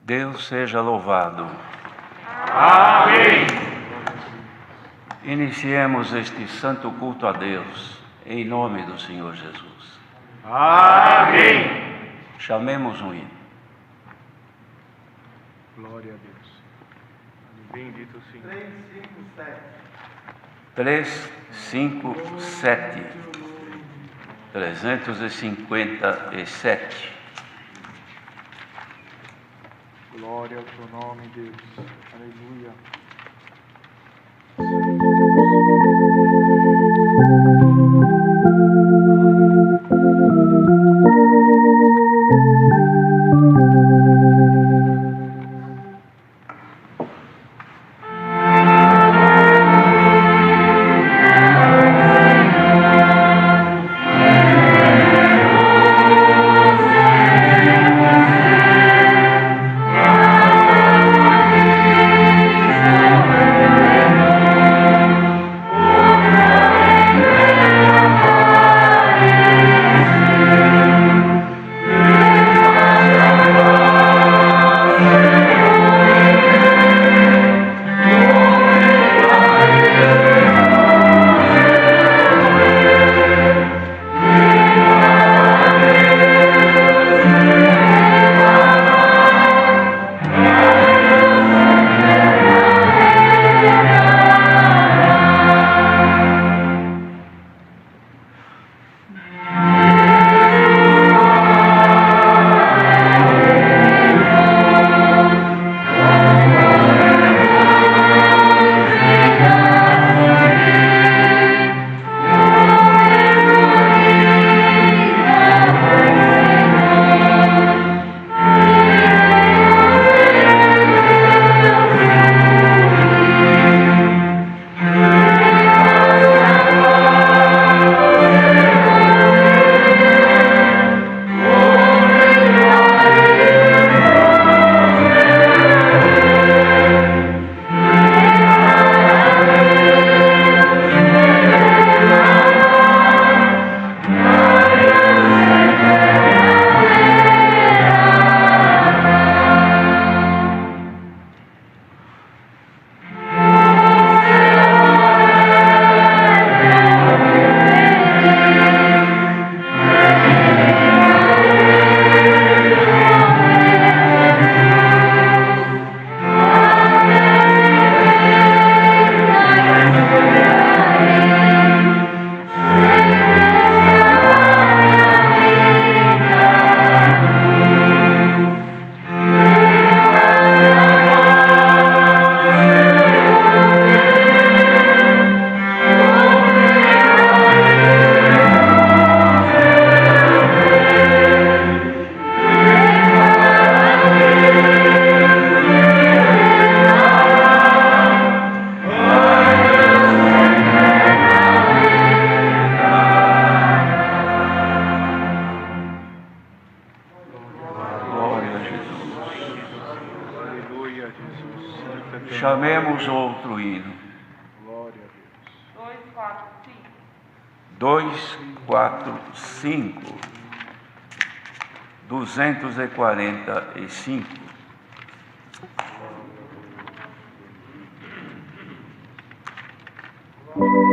Deus seja louvado. Amém. Iniciemos este santo culto a Deus, em nome do Senhor Jesus. Amém. Chamemos um hino. Glória a Deus. Bendito o Senhor. 357. 357. Glória ao teu nome, Deus. Aleluia. Chamemos outro hino. Glória a245. Deus. 245. Amém.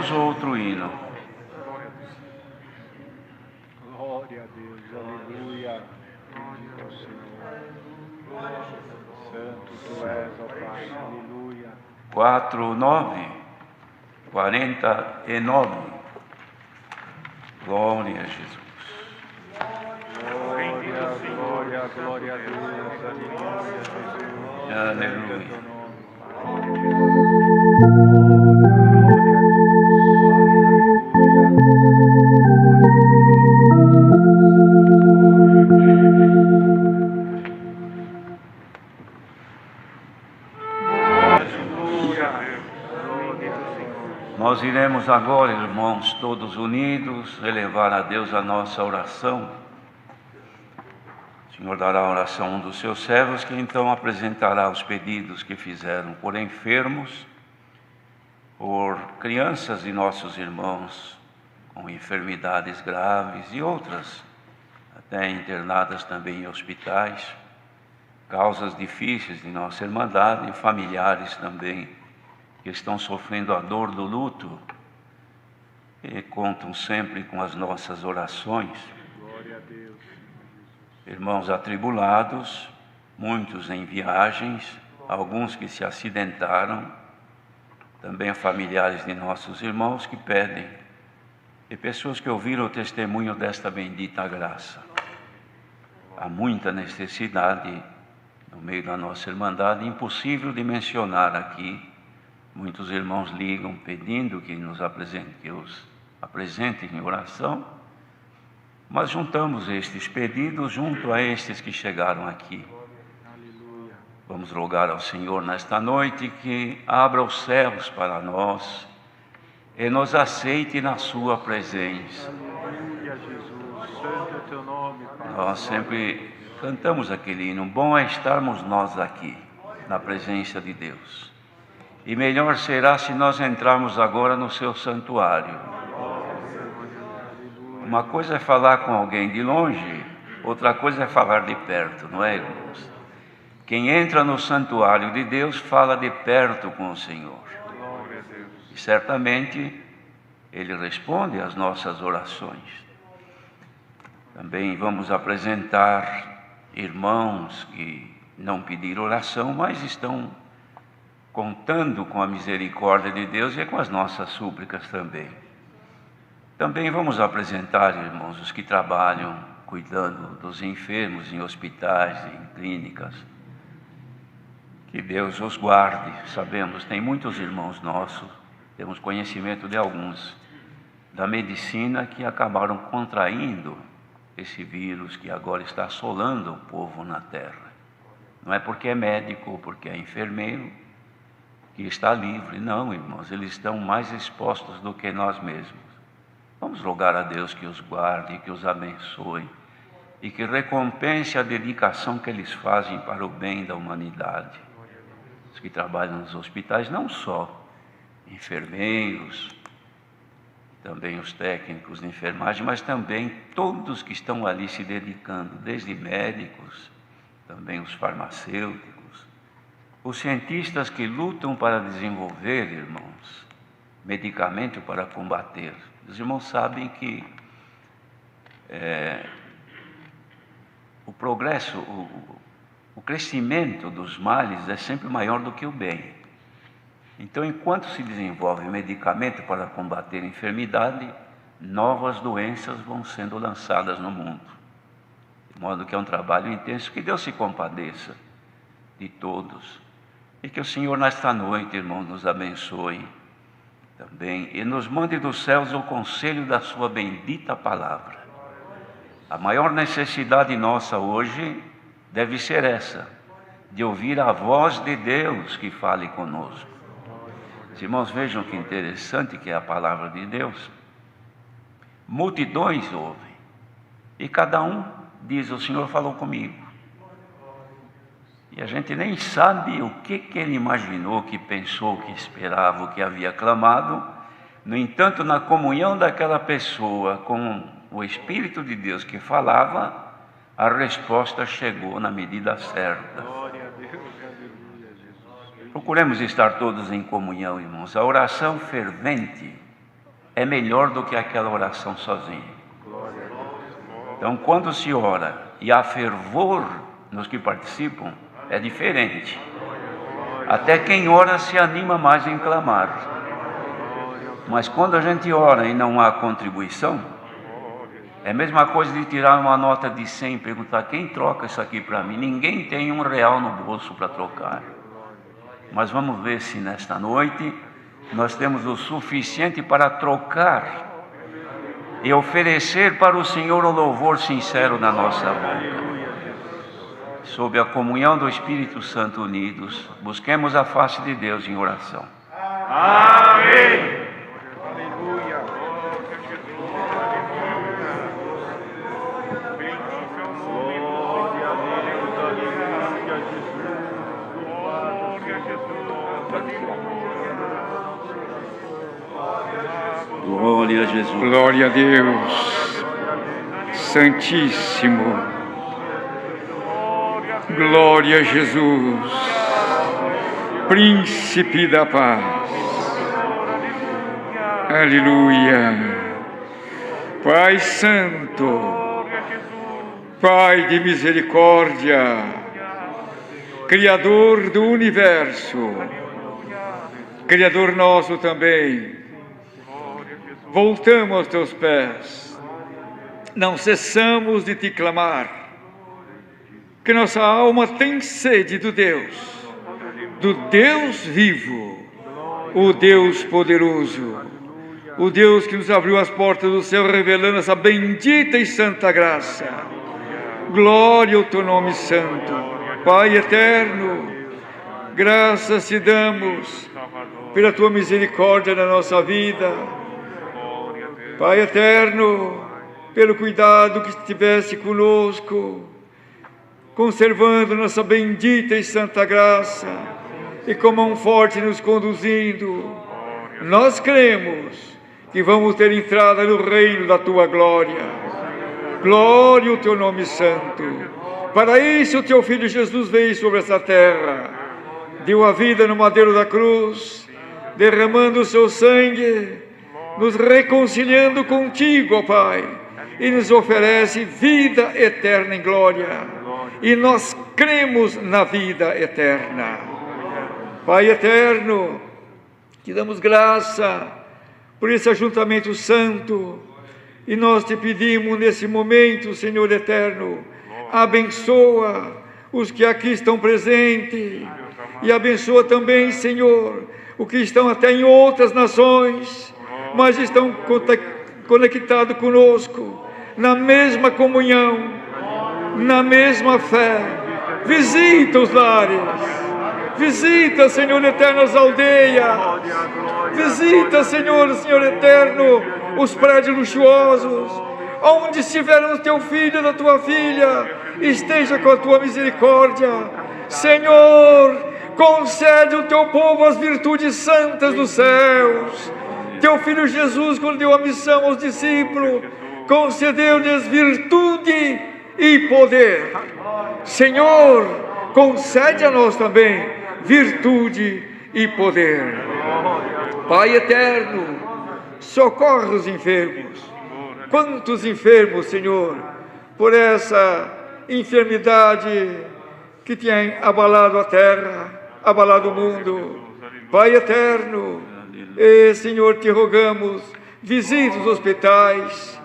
Cantemos outro hino. Glória a Deus, aleluia. Bendito é o Senhor. Santo tu és, ó Pai, aleluia. 49. Glória a Jesus. Glória, glória, glória a Deus, aleluia, Jesus. Aleluia. Nós iremos agora, irmãos, todos unidos, elevar a Deus a nossa oração. O Senhor dará a oração a um dos seus servos, que então apresentará os pedidos que fizeram por enfermos, por crianças de nossos irmãos com enfermidades graves e outras, até internadas também em hospitais, causas difíceis de nossa irmandade e familiares também, que estão sofrendo a dor do luto e contam sempre com as nossas orações. Glória a Deus. Irmãos atribulados, muitos em viagens, alguns que se acidentaram, também familiares de nossos irmãos que pedem, e pessoas que ouviram o testemunho desta bendita graça. Há muita necessidade no meio da nossa irmandade, impossível de mencionar aqui. Muitos irmãos ligam pedindo que os apresentem em oração, mas juntamos estes pedidos junto a estes que chegaram aqui. Aleluia. Vamos rogar ao Senhor nesta noite que abra os céus para nós e nos aceite na sua presença. Aleluia, Jesus. Santo é o teu nome, Pai. Nós sempre cantamos aquele hino, bom é estarmos nós aqui, na presença de Deus. E melhor será se nós entrarmos agora no seu santuário. Uma coisa é falar com alguém de longe, outra coisa é falar de perto, não é, irmãos? Quem entra no santuário de Deus fala de perto com o Senhor. Glória a Deus. E certamente Ele responde às nossas orações. Também vamos apresentar irmãos que não pediram oração, mas estão contando com a misericórdia de Deus e com as nossas súplicas também. Também vamos apresentar, irmãos, os que trabalham cuidando dos enfermos em hospitais, em clínicas. Que Deus os guarde. Sabemos, tem muitos irmãos nossos, temos conhecimento de alguns, da medicina que acabaram contraindo esse vírus que agora está assolando o povo na terra. Não é porque é médico ou porque é enfermeiro que está livre. Não, irmãos, eles estão mais expostos do que nós mesmos. Vamos rogar a Deus que os guarde, que os abençoe e que recompense a dedicação que eles fazem para o bem da humanidade. Os que trabalham nos hospitais, não só enfermeiros, também os técnicos de enfermagem, mas também todos que estão ali se dedicando, desde médicos, também os farmacêuticos, os cientistas que lutam para desenvolver, irmãos, medicamento para combater. Os irmãos sabem que o progresso, o crescimento dos males é sempre maior do que o bem. Então, enquanto se desenvolve medicamento para combater a enfermidade, novas doenças vão sendo lançadas no mundo. De modo que é um trabalho intenso. Que Deus se compadeça de todos. E que o Senhor, nesta noite, irmãos, nos abençoe também e nos mande dos céus o conselho da sua bendita palavra. A maior necessidade nossa hoje deve ser essa, de ouvir a voz de Deus que fale conosco. Os irmãos, vejam que interessante que é a palavra de Deus. Multidões ouvem e cada um diz, o Senhor falou comigo. E a gente nem sabe o que ele imaginou, que pensou, que esperava, o que havia clamado. No entanto, na comunhão daquela pessoa com o Espírito de Deus que falava, a resposta chegou na medida certa. Glória a Deus, aleluia, Jesus. Procuremos estar todos em comunhão, irmãos. A oração fervente é melhor do que aquela oração sozinha. Então, quando se ora e há fervor nos que participam, é diferente. Até quem ora se anima mais em clamar. Mas quando a gente ora e não há contribuição, é a mesma coisa de tirar uma nota de 100 e perguntar: quem troca isso aqui para mim? Ninguém tem R$1 no bolso para trocar. Mas vamos ver se nesta noite nós temos o suficiente para trocar e oferecer para o Senhor um louvor sincero na nossa boca. Sob a comunhão do Espírito Santo unidos, busquemos a face de Deus em oração. Amém. Aleluia. Glória a Jesus. Glória a Deus. Santíssimo. Glória a Jesus. Príncipe da paz. Aleluia. Pai Santo, Pai de misericórdia, Criador do universo, Criador nosso também, voltamos aos teus pés, não cessamos de te clamar, que nossa alma tem sede do Deus vivo, o Deus poderoso, o Deus que nos abriu as portas do céu, revelando essa bendita e santa graça. Glória ao teu nome santo, Pai eterno, graças te damos pela tua misericórdia na nossa vida, Pai eterno, pelo cuidado que tiveste conosco, conservando nossa bendita e santa graça e com mão forte nos conduzindo. Nós cremos que vamos ter entrada no reino da tua glória. Glória ao teu nome santo. Para isso o teu Filho Jesus veio sobre essa terra, deu a vida no madeiro da cruz, derramando o seu sangue, nos reconciliando contigo, ó Pai, e nos oferece vida eterna em glória. E nós cremos na vida eterna. Pai eterno, te damos graça por esse ajuntamento santo, e nós te pedimos nesse momento, Senhor eterno, abençoa os que aqui estão presentes, e abençoa também, Senhor, os que estão até em outras nações, mas estão conectados conosco, na mesma comunhão, na mesma fé. Visita os lares, visita, Senhor eterno, as aldeias, visita, Senhor eterno, os prédios luxuosos, onde estiver o teu filho, da tua filha, esteja com a tua misericórdia. Senhor, concede ao teu povo as virtudes santas dos céus. Teu filho Jesus, quando deu a missão aos discípulos, concedeu-lhes virtude e poder. Senhor, concede a nós também virtude e poder. Pai eterno, socorre os enfermos. Quantos enfermos, Senhor, por essa enfermidade que tem abalado a terra, abalado o mundo. Pai eterno, Senhor, te rogamos, visita os hospitais,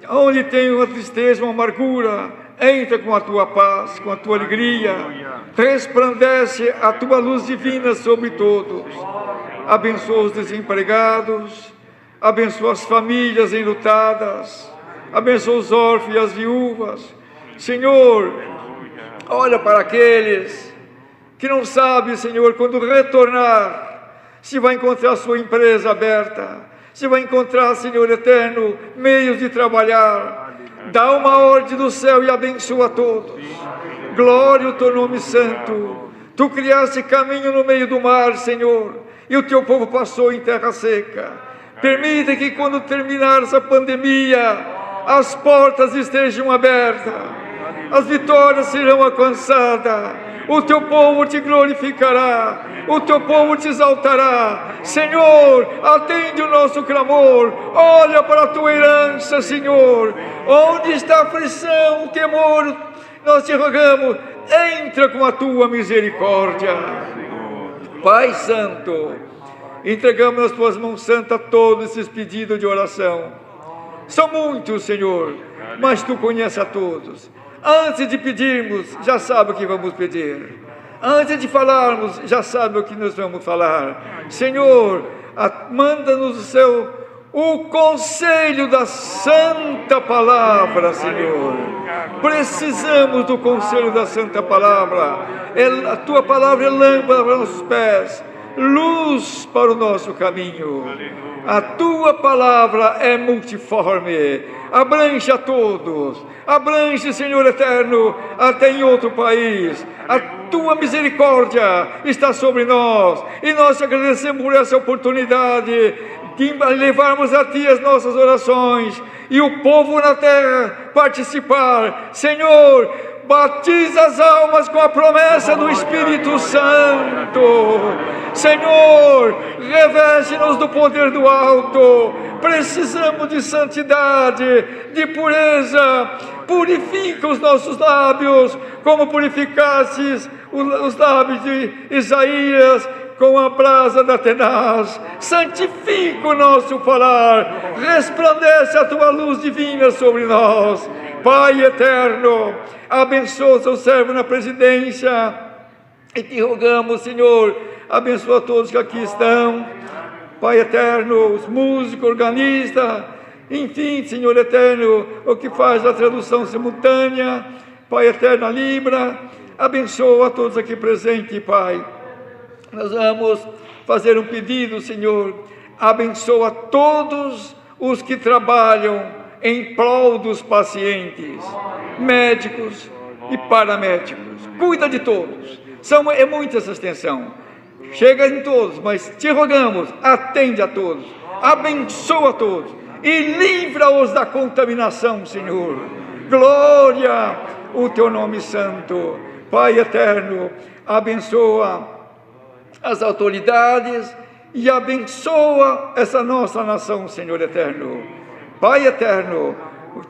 onde tem uma tristeza, uma amargura, entra com a tua paz, com a tua alegria, resplandece a tua luz divina sobre todos. Abençoa os desempregados, abençoa as famílias enlutadas, abençoa os órfãos e as viúvas. Senhor, olha para aqueles que não sabem, Senhor, quando retornar, se vai encontrar sua empresa aberta, se vai encontrar, Senhor eterno, meios de trabalhar. Dá uma ordem do céu e abençoa a todos. Glória ao teu nome santo. Tu criaste caminho no meio do mar, Senhor, e o teu povo passou em terra seca. Permita que quando terminar essa pandemia, as portas estejam abertas, as vitórias serão alcançadas, o teu povo te glorificará, o teu povo te exaltará. Senhor, atende o nosso clamor, olha para a tua herança, Senhor. Onde está a aflição, o temor, nós te rogamos, entra com a tua misericórdia. Pai Santo, entregamos nas tuas mãos santas todos esses pedidos de oração. São muitos, Senhor, mas tu conheces a todos. Antes de pedirmos, já sabe o que vamos pedir. Antes de falarmos, já sabe o que nós vamos falar. Senhor, manda-nos o céu o conselho da santa palavra, Senhor. Precisamos do conselho da santa palavra. A tua palavra é lâmpada para os nossos pés, luz para o nosso caminho. A tua palavra é multiforme, abrange a todos, abrange, Senhor eterno, até em outro país. A tua misericórdia está sobre nós, e nós te agradecemos por essa oportunidade de levarmos a ti as nossas orações, e o povo na terra participar. Senhor, batiza as almas com a promessa do Espírito Santo. Senhor, reveste-nos do poder do alto. Precisamos de santidade, de pureza. Purifica os nossos lábios, como purificastes os lábios de Isaías com a brasa da tenaz. Santifica o nosso falar, resplandece a tua luz divina sobre nós. Pai eterno, abençoa o seu servo na presidência, e te rogamos, Senhor, abençoa todos que aqui estão. Pai eterno, os músicos, organistas, enfim, Senhor eterno, o que faz a tradução simultânea, Pai eterno, a Libra, abençoa a todos aqui presentes, Pai. Nós vamos fazer um pedido, Senhor, abençoa todos os que trabalham em prol dos pacientes, médicos e paramédicos. Cuida de todos. É muita essa extensão. Chega em todos, mas te rogamos, atende a todos, abençoa a todos e livra-os da contaminação, Senhor. Glória o teu nome santo. Pai eterno, abençoa as autoridades e abençoa essa nossa nação, Senhor eterno. Pai eterno,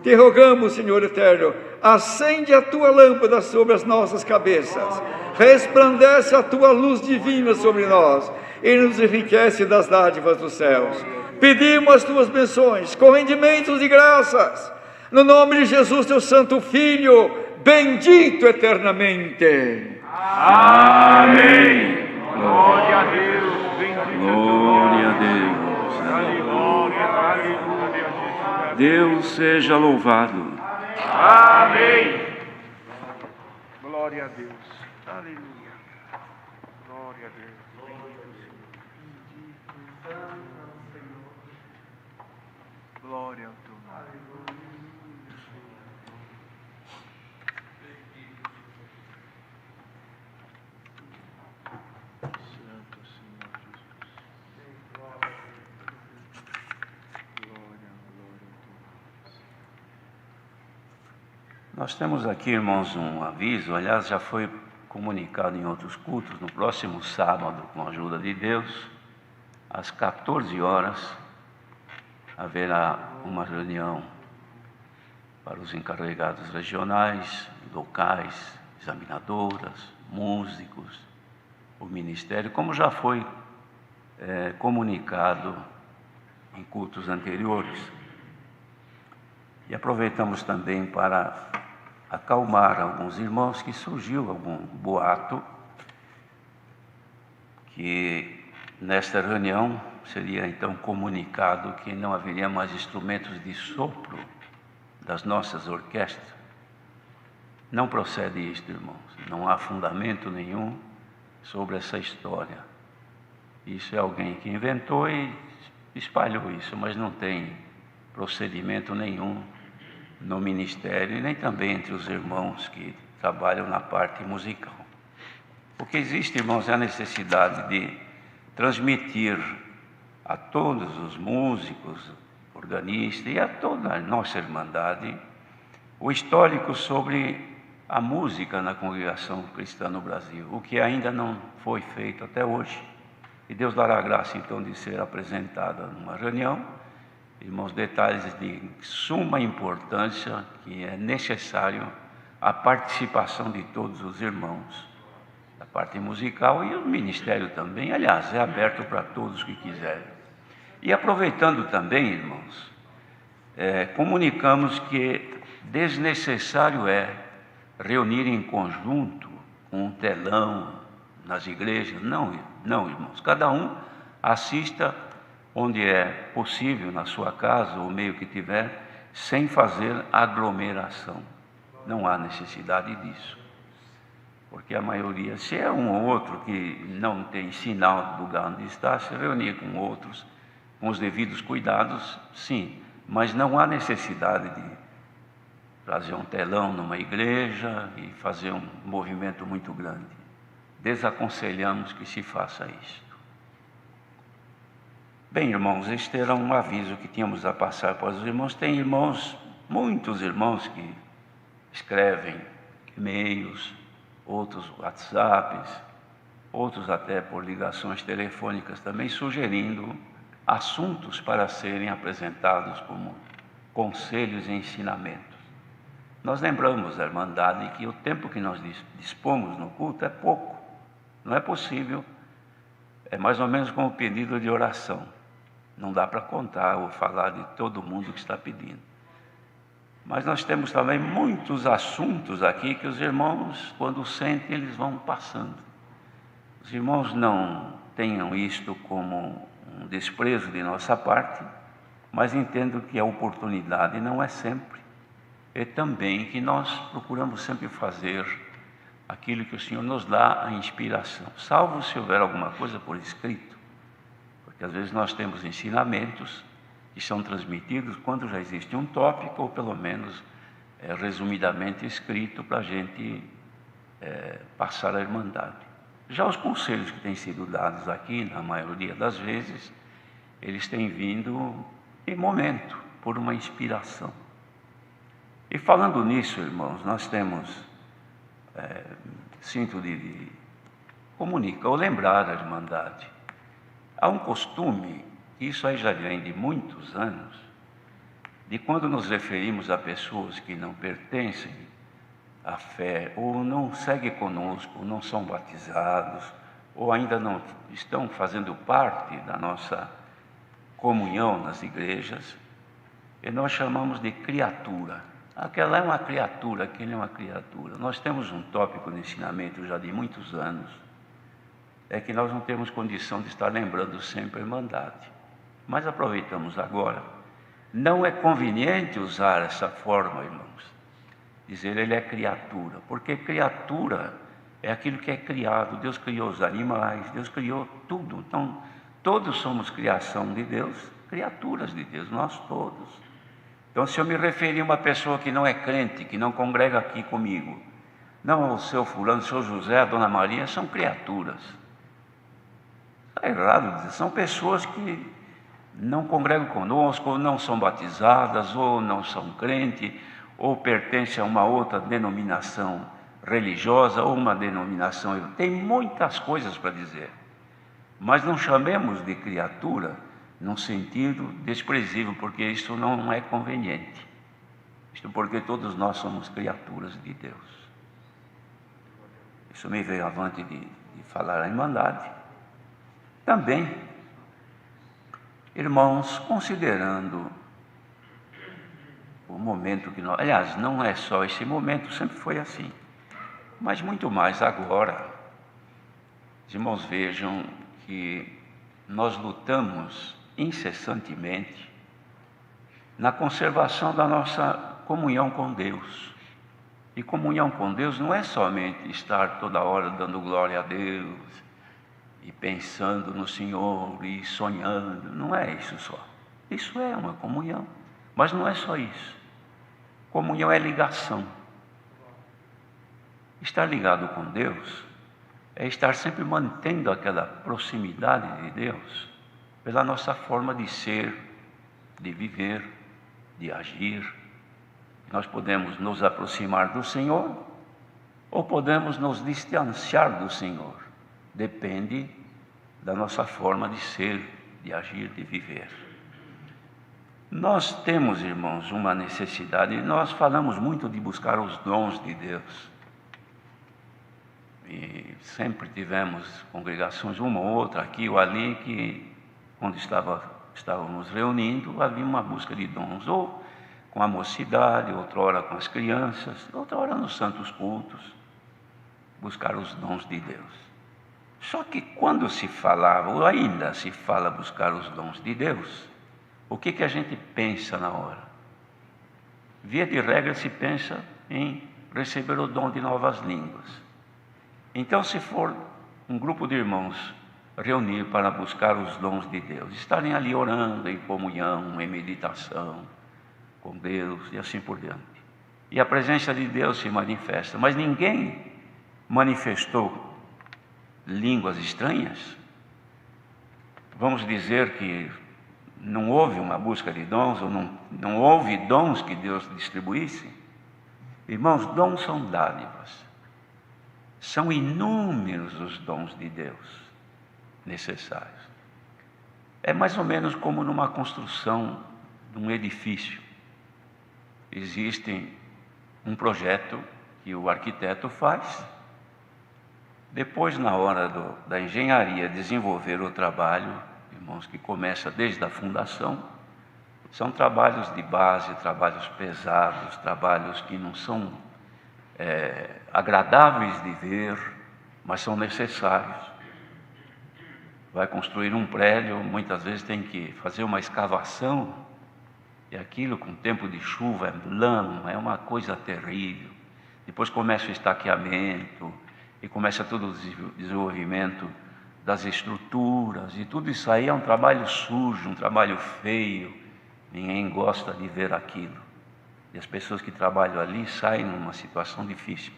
te rogamos, Senhor eterno, acende a tua lâmpada sobre as nossas cabeças, resplandece a tua luz divina sobre nós e nos enriquece das dádivas dos céus. Pedimos as tuas bênçãos com rendimentos e graças, no nome de Jesus, teu santo Filho, bendito eternamente. Amém. Glória a Deus, bendito. Glória a Deus. Aleluia, aleluia. Deus seja louvado. Amém. Glória a Deus. Aleluia. Glória a Deus. Glória ao teu nome. Santo Senhor Jesus. Glória ao teu nome. Nós temos aqui, irmãos, um aviso, aliás, já foi comunicado em outros cultos. No próximo sábado, com a ajuda de Deus, às 14 horas, haverá uma reunião para os encarregados regionais, locais, examinadoras, músicos, o ministério, como já foi comunicado em cultos anteriores. E aproveitamos também para acalmar alguns irmãos que surgiu algum boato que nesta reunião seria então comunicado que não haveria mais instrumentos de sopro das nossas orquestras. Não procede isto, irmãos. Não há fundamento nenhum sobre essa história. Isso é alguém que inventou e espalhou isso, mas não tem procedimento nenhum no ministério e nem também entre os irmãos que trabalham na parte musical. O que existe, irmãos, é a necessidade de transmitir a todos os músicos, organistas e a toda a nossa irmandade o histórico sobre a música na congregação cristã no Brasil, o que ainda não foi feito até hoje. E Deus dará a graça, então, de ser apresentada numa reunião, irmãos, detalhes de suma importância, que é necessário a participação de todos os irmãos, da parte musical e o ministério também, aliás, é aberto para todos que quiserem. E aproveitando também, irmãos, comunicamos que desnecessário é reunir em conjunto com um telão nas igrejas. Não, irmãos, cada um assista onde é possível, na sua casa, ou meio que tiver, sem fazer aglomeração. Não há necessidade disso. Porque a maioria, se é um ou outro que não tem sinal do lugar onde está, se reunir com outros, com os devidos cuidados, sim. Mas não há necessidade de trazer um telão numa igreja e fazer um movimento muito grande. Desaconselhamos que se faça isto. Bem, irmãos, este era um aviso que tínhamos a passar para os irmãos. Tem irmãos, muitos irmãos que escrevem e-mails, outros WhatsApps, outros até por ligações telefônicas também, sugerindo assuntos para serem apresentados como conselhos e ensinamentos. Nós lembramos da Irmandade que o tempo que nós dispomos no culto é pouco, não é possível, é mais ou menos como o pedido de oração. Não dá para contar ou falar de todo mundo que está pedindo. Mas nós temos também muitos assuntos aqui que os irmãos, quando sentem, eles vão passando. Os irmãos não tenham isto como um desprezo de nossa parte, mas entendo que a oportunidade não é sempre. E também que nós procuramos sempre fazer aquilo que o Senhor nos dá a inspiração, salvo se houver alguma coisa por escrito. Porque às vezes nós temos ensinamentos que são transmitidos quando já existe um tópico, ou pelo menos resumidamente escrito para a gente passar a Irmandade. Já os conselhos que têm sido dados aqui, na maioria das vezes, eles têm vindo em momento, por uma inspiração. E falando nisso, irmãos, nós temos, sinto de comunicar ou lembrar a Irmandade. Há um costume, isso aí já vem de muitos anos, de quando nos referimos a pessoas que não pertencem à fé, ou não seguem conosco, ou não são batizados, ou ainda não estão fazendo parte da nossa comunhão nas igrejas, e nós chamamos de criatura. Aquela é uma criatura, aquele é uma criatura. Nós temos um tópico no ensinamento já de muitos anos, é que nós não temos condição de estar lembrando sempre a Irmandade. Mas aproveitamos agora. Não é conveniente usar essa forma, irmãos, dizer ele é criatura, porque criatura é aquilo que é criado. Deus criou os animais, Deus criou tudo. Então, todos somos criação de Deus, criaturas de Deus, nós todos. Então, se eu me referir a uma pessoa que não é crente, que não congrega aqui comigo, não o seu fulano, o seu José, a dona Maria, são criaturas. Está errado dizer, são pessoas que não congregam conosco, ou não são batizadas, ou não são crentes, ou pertencem a uma outra denominação religiosa, ou uma denominação... Tem muitas coisas para dizer, mas não chamemos de criatura num sentido desprezível, porque isso não é conveniente. Isto porque todos nós somos criaturas de Deus. Isso me veio avante de falar a Irmandade. Também, irmãos, considerando o momento que nós... Aliás, não é só esse momento, sempre foi assim. Mas muito mais agora. Os irmãos vejam que nós lutamos incessantemente na conservação da nossa comunhão com Deus. E comunhão com Deus não é somente estar toda hora dando glória a Deus e pensando no Senhor e sonhando, não é isso só. Isso é uma comunhão, mas não é só isso. Comunhão é ligação. Estar ligado com Deus é estar sempre mantendo aquela proximidade de Deus pela nossa forma de ser, de viver, de agir. Nós podemos nos aproximar do Senhor ou podemos nos distanciar do Senhor. Depende da nossa forma de ser, de agir, de viver. Nós temos, irmãos, uma necessidade, nós falamos muito de buscar os dons de Deus. E sempre tivemos congregações, uma ou outra, aqui ou ali, que quando estávamos reunindo, havia uma busca de dons, ou com a mocidade, outra hora com as crianças, outra hora nos santos cultos, buscar os dons de Deus. Só que quando se falava, ou ainda se fala buscar os dons de Deus, o que a gente pensa na hora? Via de regra se pensa em receber o dom de novas línguas. Então, se for um grupo de irmãos reunir para buscar os dons de Deus, estarem ali orando em comunhão, em meditação com Deus e assim por diante. E a presença de Deus se manifesta, mas ninguém manifestou línguas estranhas. Vamos dizer que não houve uma busca de dons, ou não houve dons que Deus distribuísse. Irmãos, dons são dádivas. São inúmeros os dons de Deus necessários. É mais ou menos como numa construção de um edifício. Existe um projeto que o arquiteto faz. Depois, na hora da engenharia, desenvolver o trabalho, irmãos, que começa desde a fundação, são trabalhos de base, trabalhos pesados, trabalhos que não são agradáveis de ver, mas são necessários. Vai construir um prédio, muitas vezes tem que fazer uma escavação, e aquilo com tempo de chuva é lama, é uma coisa terrível. Depois começa o estaqueamento, e começa todo o desenvolvimento das estruturas, e tudo isso aí é um trabalho sujo, um trabalho feio, ninguém gosta de ver aquilo. E as pessoas que trabalham ali saem numa situação difícil.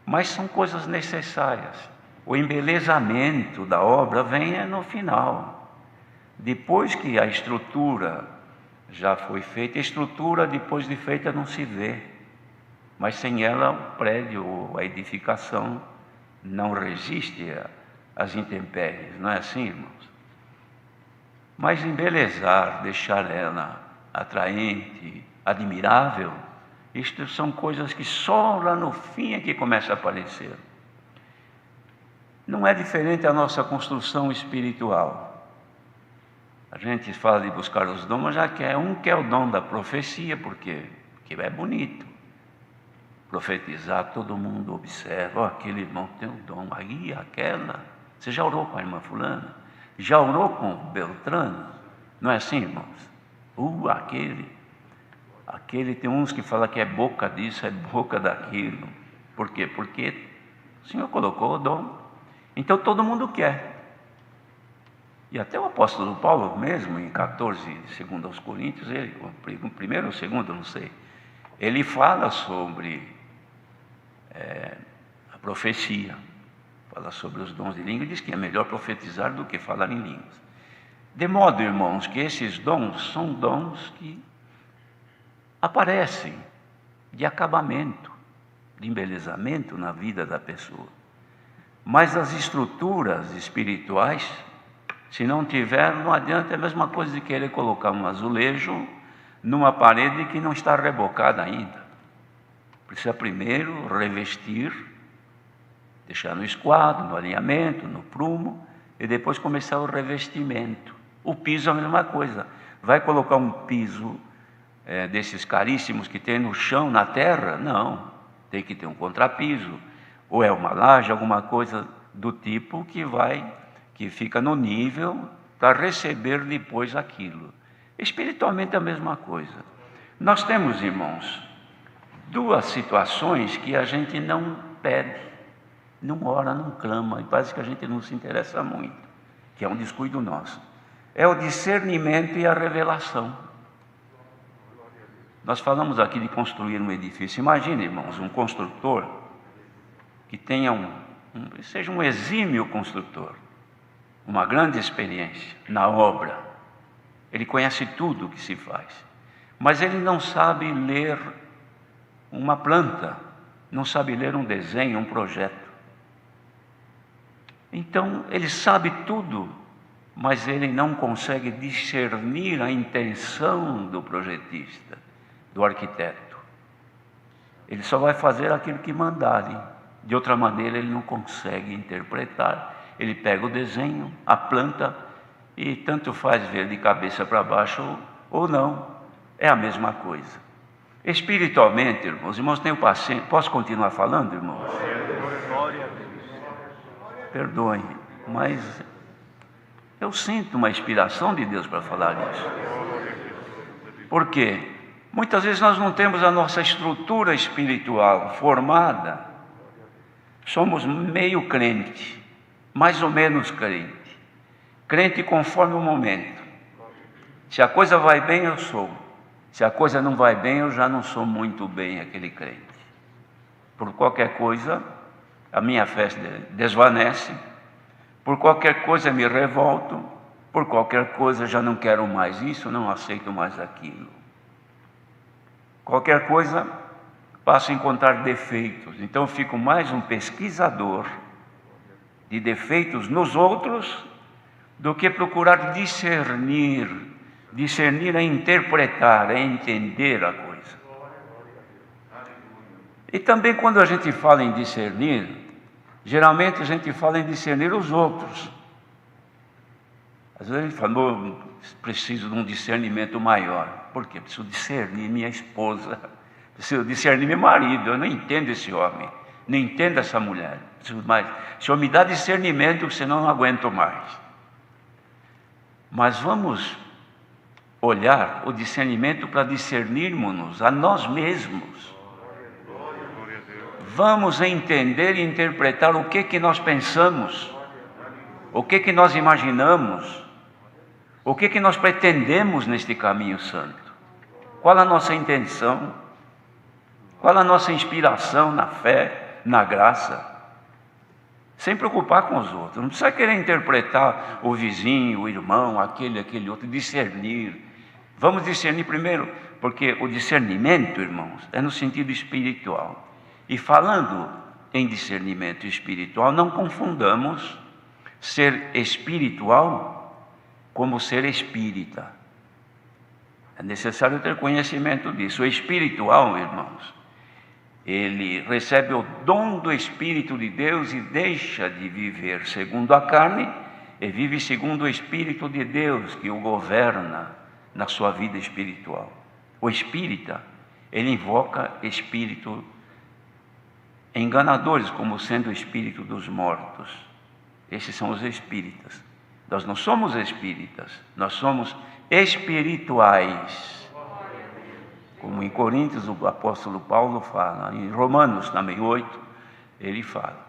Mas são coisas necessárias. O embelezamento da obra vem no final. Depois que a estrutura já foi feita, a estrutura depois de feita não se vê. Mas sem ela o prédio ou a edificação não resiste às intempéries, não é assim, irmãos? Mas embelezar, deixar ela atraente, admirável, isto são coisas que só lá no fim é que começa a aparecer. Não é diferente a nossa construção espiritual. A gente fala de buscar os dons, mas já quer o dom da profecia, porque é bonito. Profetizar, todo mundo observa, aquele irmão tem um dom, aí aquela. Você já orou com a irmã fulana? Já orou com o Beltrano? Não é assim, irmãos? Aquele tem uns que falam que é boca disso, é boca daquilo. Por quê? Porque o Senhor colocou o dom. Então todo mundo quer. E até o apóstolo Paulo mesmo, em 14, segundo aos Coríntios, o primeiro ou o segundo, não sei, ele fala sobre a profecia, fala sobre os dons de língua e diz que é melhor profetizar do que falar em línguas. De modo, irmãos, que esses dons são dons que aparecem de acabamento, de embelezamento na vida da pessoa. Mas as estruturas espirituais, se não tiver, não adianta, é a mesma coisa de querer colocar um azulejo numa parede que não está rebocada ainda. Precisa primeiro revestir, deixar no esquadro, no alinhamento, no prumo, e depois começar o revestimento. O piso é a mesma coisa. Vai colocar um piso desses caríssimos que tem no chão, na terra? Não, tem que ter um contrapiso, ou é uma laje, alguma coisa do tipo que fica no nível para receber depois aquilo. Espiritualmente é a mesma coisa. Nós temos, irmãos, duas situações que a gente não pede, não ora, não clama, e parece que a gente não se interessa muito, que é um descuido nosso. É o discernimento e a revelação. Nós falamos aqui de construir um edifício. Imagine, irmãos, um construtor que tenha seja um exímio construtor, uma grande experiência na obra. Ele conhece tudo o que se faz, mas ele não sabe ler uma planta, não sabe ler um desenho, um projeto. Então, ele sabe tudo, mas ele não consegue discernir a intenção do projetista, do arquiteto. Ele só vai fazer aquilo que mandarem. De outra maneira, ele não consegue interpretar. Ele pega o desenho, a planta, e tanto faz ver de cabeça para baixo ou não. É a mesma coisa. Espiritualmente, irmãos, tenham paciência. Posso continuar falando, irmãos? Perdoem, mas eu sinto uma inspiração de Deus para falar isso. Por quê? Muitas vezes nós não temos a nossa estrutura espiritual formada. Somos meio crente, mais ou menos crente. Crente conforme o momento. Se a coisa vai bem, eu sou. Se a coisa não vai bem, eu já não sou muito bem aquele crente. Por qualquer coisa, a minha fé desvanece. Por qualquer coisa me revolto. Por qualquer coisa já não quero mais isso, não aceito mais aquilo. Qualquer coisa, passo a encontrar defeitos. Então eu fico mais um pesquisador de defeitos nos outros do que procurar discernir. Discernir é interpretar, é entender a coisa. E também quando a gente fala em discernir, geralmente a gente fala em discernir os outros. Às vezes a gente fala, preciso de um discernimento maior. Por quê? Preciso discernir minha esposa, preciso discernir meu marido. Eu não entendo esse homem, não entendo essa mulher. Preciso mais. O Senhor me dá discernimento, senão eu não aguento mais. Mas vamos olhar o discernimento para discernirmos-nos a nós mesmos. Vamos entender e interpretar o que nós pensamos, o que nós imaginamos, o que nós pretendemos neste caminho santo. Qual a nossa intenção? Qual a nossa inspiração na fé, na graça? Sem preocupar com os outros. Não precisa querer interpretar o vizinho, o irmão, aquele outro, discernir. Vamos discernir primeiro, porque o discernimento, irmãos, é no sentido espiritual. E falando em discernimento espiritual, não confundamos ser espiritual como ser espírita. É necessário ter conhecimento disso. O espiritual, irmãos, ele recebe o dom do Espírito de Deus e deixa de viver segundo a carne e vive segundo o Espírito de Deus que o governa na sua vida espiritual. O espírita, ele invoca espírito enganadores como sendo o espírito dos mortos. Esses são os espíritas. Nós não somos espíritas, nós somos espirituais. Como em Coríntios o apóstolo Paulo fala, em Romanos também 8, ele fala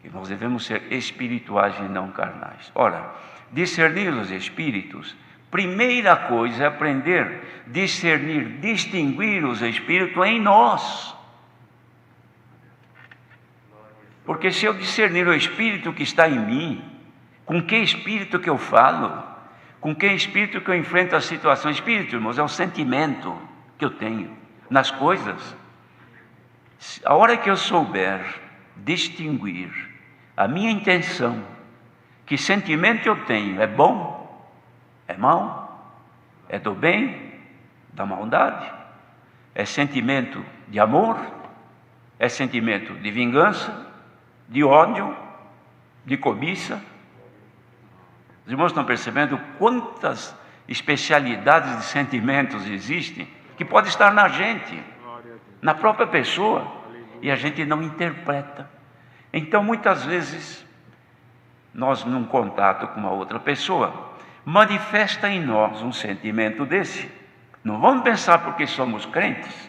que nós devemos ser espirituais e não carnais. Ora, discernir os espíritos, primeira coisa é aprender a discernir, distinguir os espíritos em nós. Porque se eu discernir o espírito que está em mim, com que espírito que eu falo, com que espírito que eu enfrento as situações, espírito, irmãos, é o sentimento que eu tenho nas coisas. A hora que eu souber distinguir a minha intenção, que sentimento eu tenho, é bom, é mau, é do bem, da maldade, é sentimento de amor, é sentimento de vingança, de ódio, de cobiça. Os irmãos estão percebendo quantas especialidades de sentimentos existem que pode estar na gente, na própria pessoa, e a gente não interpreta. Então, muitas vezes, nós, num contato com uma outra pessoa, manifesta em nós um sentimento desse. Não vamos pensar porque somos crentes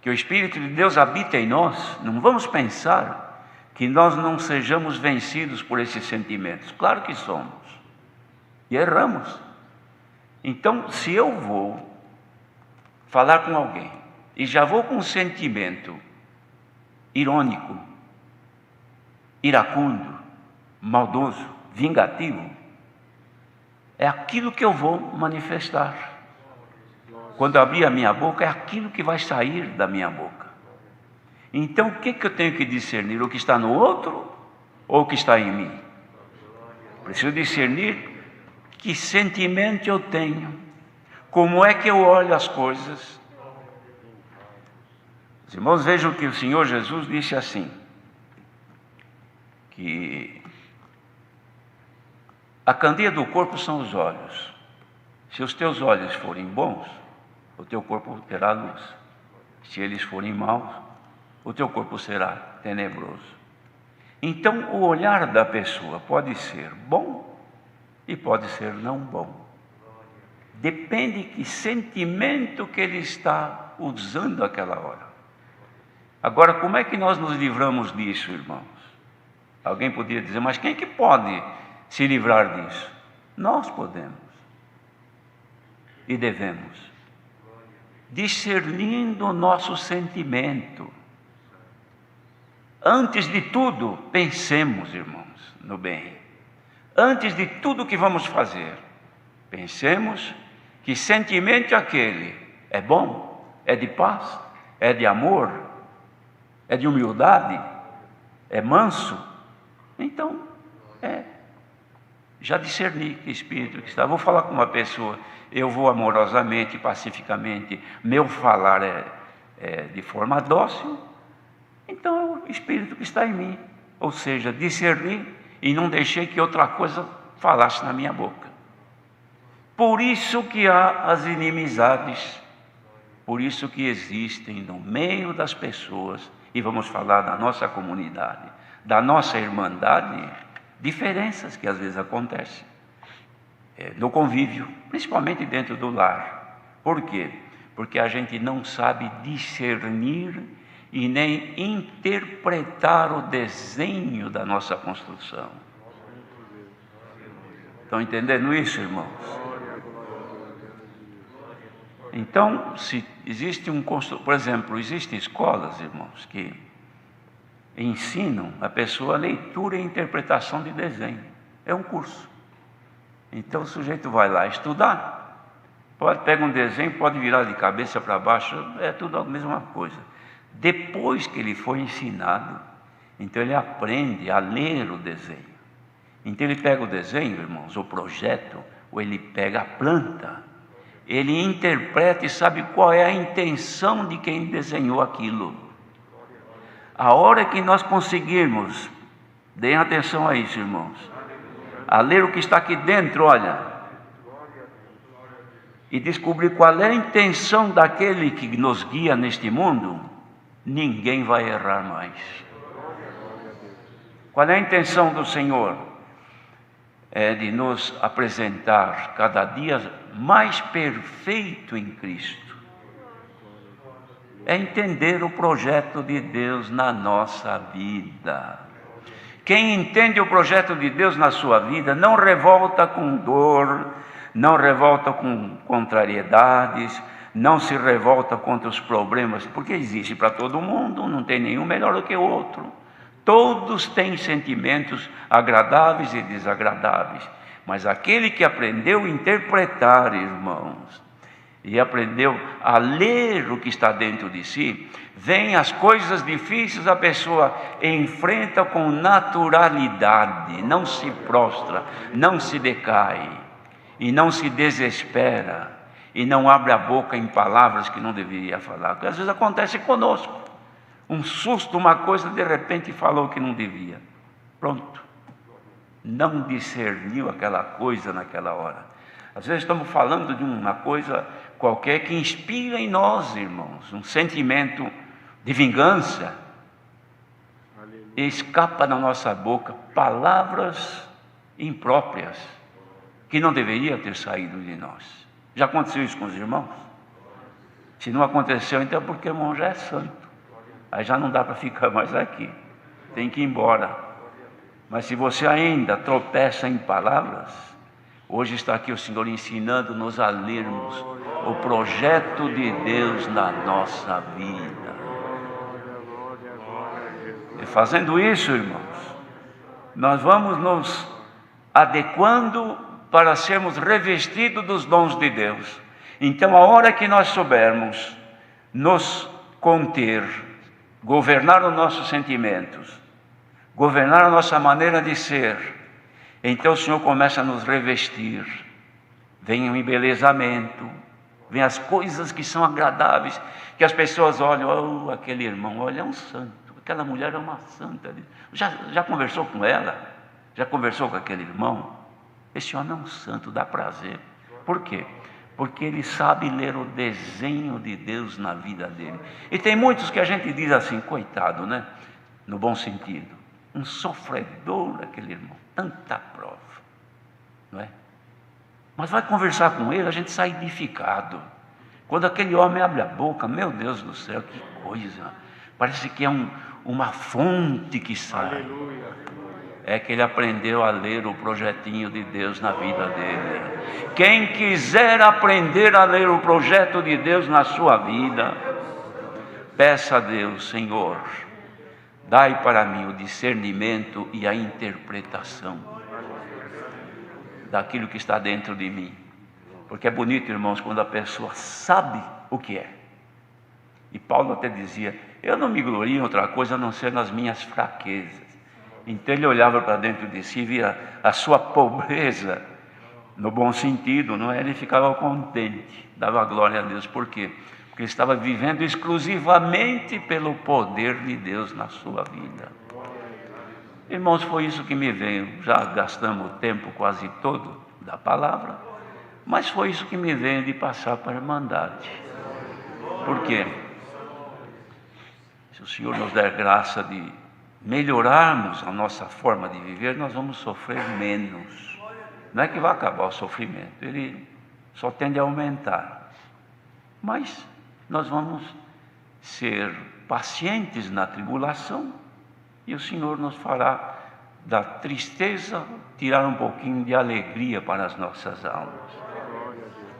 que o Espírito de Deus habita em nós. Não vamos pensar que nós não sejamos vencidos por esses sentimentos. Claro que somos. E erramos. Então, se eu vou falar com alguém e já vou com um sentimento irônico, iracundo, maldoso, vingativo, é aquilo que eu vou manifestar. Quando abrir a minha boca, é aquilo que vai sair da minha boca. Então o que eu tenho que discernir? O que está no outro ou o que está em mim? Preciso discernir que sentimento eu tenho, como é que eu olho as coisas. Os irmãos, vejam que o Senhor Jesus disse assim, que a candeia do corpo são os olhos. Se os teus olhos forem bons, o teu corpo terá luz. Se eles forem maus, o teu corpo será tenebroso. Então, o olhar da pessoa pode ser bom e pode ser não bom. Depende que sentimento que ele está usando aquela hora. Agora, como é que nós nos livramos disso, irmãos? Alguém poderia dizer, mas quem é que pode se livrar disso? Nós podemos e devemos, discernindo o nosso sentimento. Antes de tudo, pensemos, irmãos, no bem. Antes de tudo que vamos fazer, pensemos que sentimento aquele é bom, é de paz, é de amor, é de humildade, é manso. Então, já discerni que espírito que está. Vou falar com uma pessoa, eu vou amorosamente, pacificamente, meu falar é de forma dócil, então é o espírito que está em mim. Ou seja, discerni e não deixei que outra coisa falasse na minha boca. Por isso que há as inimizades, por isso que existem no meio das pessoas, e vamos falar da nossa comunidade, da nossa irmandade, diferenças que às vezes acontecem no convívio, principalmente dentro do lar. Por quê? Porque a gente não sabe discernir e nem interpretar o desenho da nossa construção. Estão entendendo isso, irmãos? Então, se existe por exemplo, existem escolas, irmãos, que ensinam a pessoa a leitura e interpretação de desenho. É um curso. Então o sujeito vai lá estudar, pega um desenho, pode virar de cabeça para baixo, é tudo a mesma coisa. Depois que ele foi ensinado, então ele aprende a ler o desenho. Então ele pega o desenho, irmãos, o projeto, ou ele pega a planta, ele interpreta e sabe qual é a intenção de quem desenhou aquilo. A hora que nós conseguirmos, deem atenção a isso, irmãos, a ler o que está aqui dentro, olha, e descobrir qual é a intenção daquele que nos guia neste mundo, ninguém vai errar mais. Qual é a intenção do Senhor? É de nos apresentar cada dia mais perfeito em Cristo. É entender o projeto de Deus na nossa vida. Quem entende o projeto de Deus na sua vida não revolta com dor, não revolta com contrariedades, não se revolta contra os problemas, porque existe para todo mundo, não tem nenhum melhor do que o outro. Todos têm sentimentos agradáveis e desagradáveis, mas aquele que aprendeu a interpretar, irmãos, e aprendeu a ler o que está dentro de si, vem as coisas difíceis, a pessoa enfrenta com naturalidade, não se prostra, não se decai, e não se desespera, e não abre a boca em palavras que não deveria falar, porque às vezes acontece conosco, um susto, uma coisa, de repente falou que não devia, pronto, não discerniu aquela coisa naquela hora. Às vezes estamos falando de uma coisa qualquer que inspira em nós, irmãos, um sentimento de vingança, e escapa da nossa boca palavras impróprias, que não deveria ter saído de nós. Já aconteceu isso com os irmãos? Se não aconteceu, então é porque o irmão já é santo, aí já não dá para ficar mais aqui, tem que ir embora. Mas se você ainda tropeça em palavras, hoje está aqui o Senhor ensinando-nos a lermos o projeto de Deus na nossa vida. E fazendo isso, irmãos, nós vamos nos adequando para sermos revestidos dos dons de Deus. Então, a hora que nós soubermos nos conter, governar os nossos sentimentos, governar a nossa maneira de ser, então o Senhor começa a nos revestir. Vem o embelezamento, vem as coisas que são agradáveis, que as pessoas olham, oh, aquele irmão, olha, é um santo, aquela mulher é uma santa. Já conversou com ela? Já conversou com aquele irmão? Esse homem é um santo, dá prazer. Por quê? Porque ele sabe ler o desenho de Deus na vida dele. E tem muitos que a gente diz assim, coitado, né? No bom sentido. Um sofredor, aquele irmão, tanta prova, não é? Mas vai conversar com ele, a gente sai edificado. Quando aquele homem abre a boca, meu Deus do céu, que coisa! Parece que é uma fonte que sai. Aleluia. É que ele aprendeu a ler o projetinho de Deus na vida dele. Quem quiser aprender a ler o projeto de Deus na sua vida, peça a Deus, Senhor, dai para mim o discernimento e a interpretação daquilo que está dentro de mim. Porque é bonito, irmãos, quando a pessoa sabe o que é. E Paulo até dizia, eu não me glorio em outra coisa a não ser nas minhas fraquezas. Então ele olhava para dentro de si e via a sua pobreza, no bom sentido, não é? Ele ficava contente, dava glória a Deus. Por quê? Porque ele estava vivendo exclusivamente pelo poder de Deus na sua vida. Irmãos, foi isso que me veio. Já gastamos o tempo quase todo da palavra, mas foi isso que me veio de passar para a Irmandade. Por quê? Se o Senhor nos der graça de melhorarmos a nossa forma de viver, nós vamos sofrer menos. Não é que vai acabar o sofrimento, ele só tende a aumentar. Mas nós vamos ser pacientes na tribulação e o Senhor nos fará da tristeza tirar um pouquinho de alegria para as nossas almas.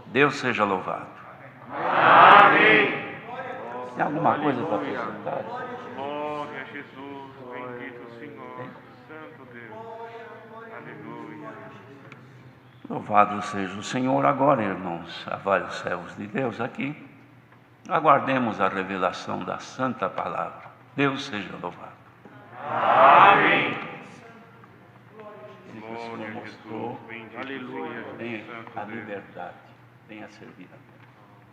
Deus seja louvado. Amém. Tem alguma coisa para apresentar? Glória a Jesus, bendito Senhor, Santo Deus. Aleluia. Louvado seja o Senhor. Agora, irmãos, há vários servos de Deus aqui. Aguardemos a revelação da Santa Palavra. Deus seja louvado. Amém. Ele que o Senhor mostrou, Aleluia. tem Santo a Deus. liberdade, tem a servir a Deus.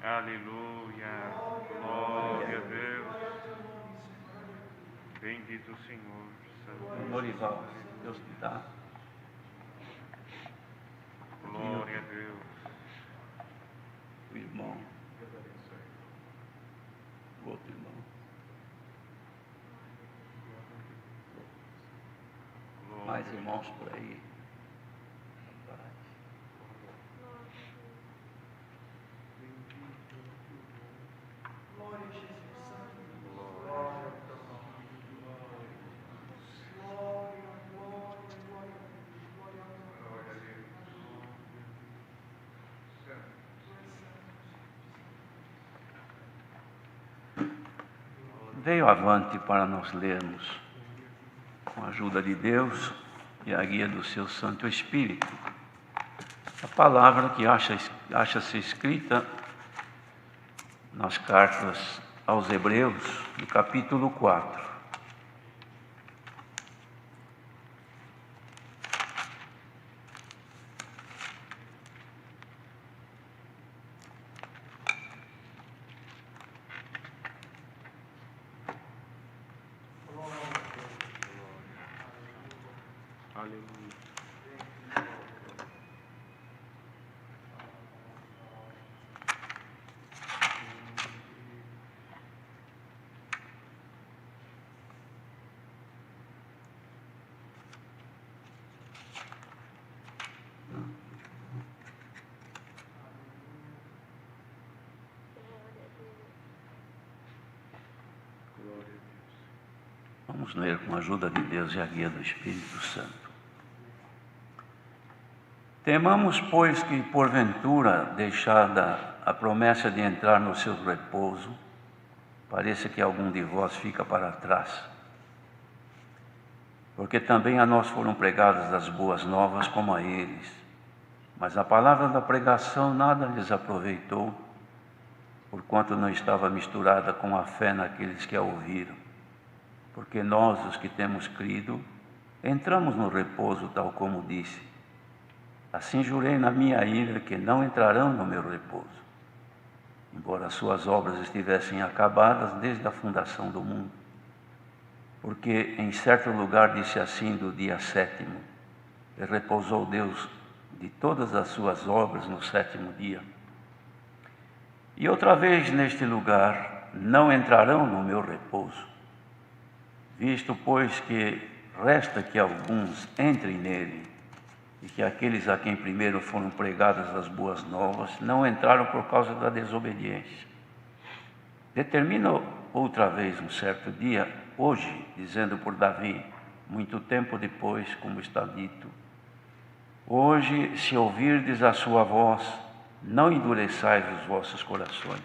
Aleluia. Glória a Deus. Bendito Senhor, Santo. Norival, Deus te dá. Glória a Deus. O irmão, o outro irmão. Mais irmãos por aí. Veio avante para nós lermos, com a ajuda de Deus e a guia do seu Santo Espírito, a palavra que acha-se escrita nas cartas aos Hebreus, no capítulo 4. Aleluia. Vamos ler com a ajuda de Deus e a guia do Espírito Santo. Temamos, pois, que porventura, deixada a promessa de entrar no seu repouso, pareça que algum de vós fica para trás. Porque também a nós foram pregadas as boas novas como a eles. Mas a palavra da pregação nada lhes aproveitou, porquanto não estava misturada com a fé naqueles que a ouviram. porque nós, os que temos crido, entramos no repouso, tal como disse. Assim jurei na minha ira que não entrarão no meu repouso, embora suas obras estivessem acabadas desde a fundação do mundo. Porque em certo lugar disse assim do dia 7º, e repousou Deus de todas as suas obras no 7º dia. E outra vez neste lugar, não entrarão no meu repouso. Visto, pois, que resta que alguns entrem nele, e que aqueles a quem primeiro foram pregadas as boas novas não entraram por causa da desobediência. Determina outra vez um certo dia, hoje, dizendo por Davi, muito tempo depois, como está dito: hoje, se ouvirdes a sua voz, não endureçais os vossos corações.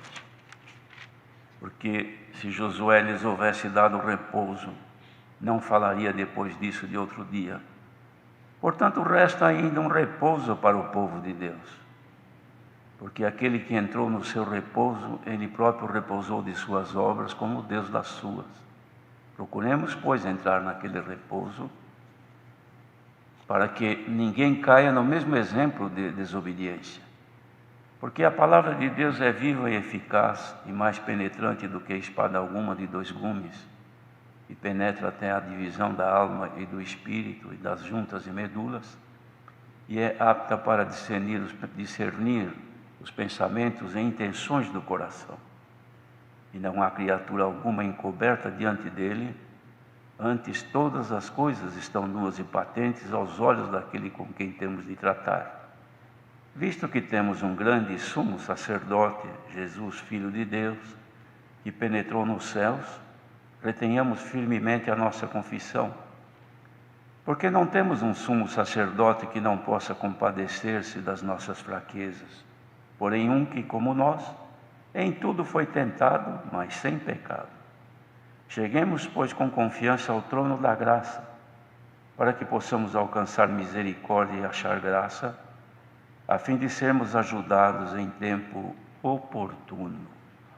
Porque se Josué lhes houvesse dado repouso, não falaria depois disso de outro dia. Portanto, resta ainda um repouso para o povo de Deus. Porque aquele que entrou no seu repouso, ele próprio repousou de suas obras, como Deus das suas. Procuremos, pois, entrar naquele repouso, para que ninguém caia no mesmo exemplo de desobediência. Porque a palavra de Deus é viva e eficaz, e mais penetrante do que espada alguma de 2 gumes, e penetra até a divisão da alma e do espírito e das juntas e medulas, e é apta para discernir os pensamentos e intenções do coração. E não há criatura alguma encoberta diante dele, antes todas as coisas estão nuas e patentes aos olhos daquele com quem temos de tratar. Visto que temos um grande sumo sacerdote, Jesus, Filho de Deus, que penetrou nos céus, retenhamos firmemente a nossa confissão. Porque não temos um sumo sacerdote que não possa compadecer-se das nossas fraquezas, porém um que, como nós, em tudo foi tentado, mas sem pecado. Cheguemos, pois, com confiança ao trono da graça, para que possamos alcançar misericórdia e achar graça, a fim de sermos ajudados em tempo oportuno.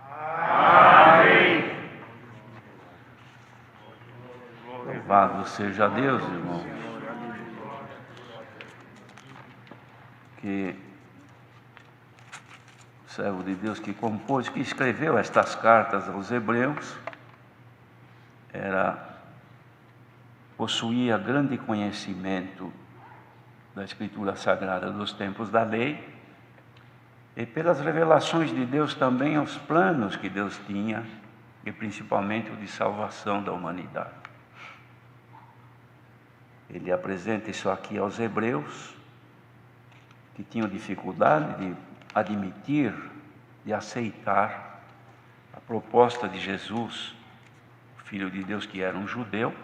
Amém. Louvado seja Deus, irmãos. Que o servo de Deus que compôs, que escreveu estas cartas aos Hebreus, possuía grande conhecimento da Escritura Sagrada dos tempos da lei, e pelas revelações de Deus também os planos que Deus tinha, e principalmente o de salvação da humanidade. Ele apresenta isso aqui aos Hebreus, que tinham dificuldade de admitir, de aceitar a proposta de Jesus, o Filho de Deus que era um judeu,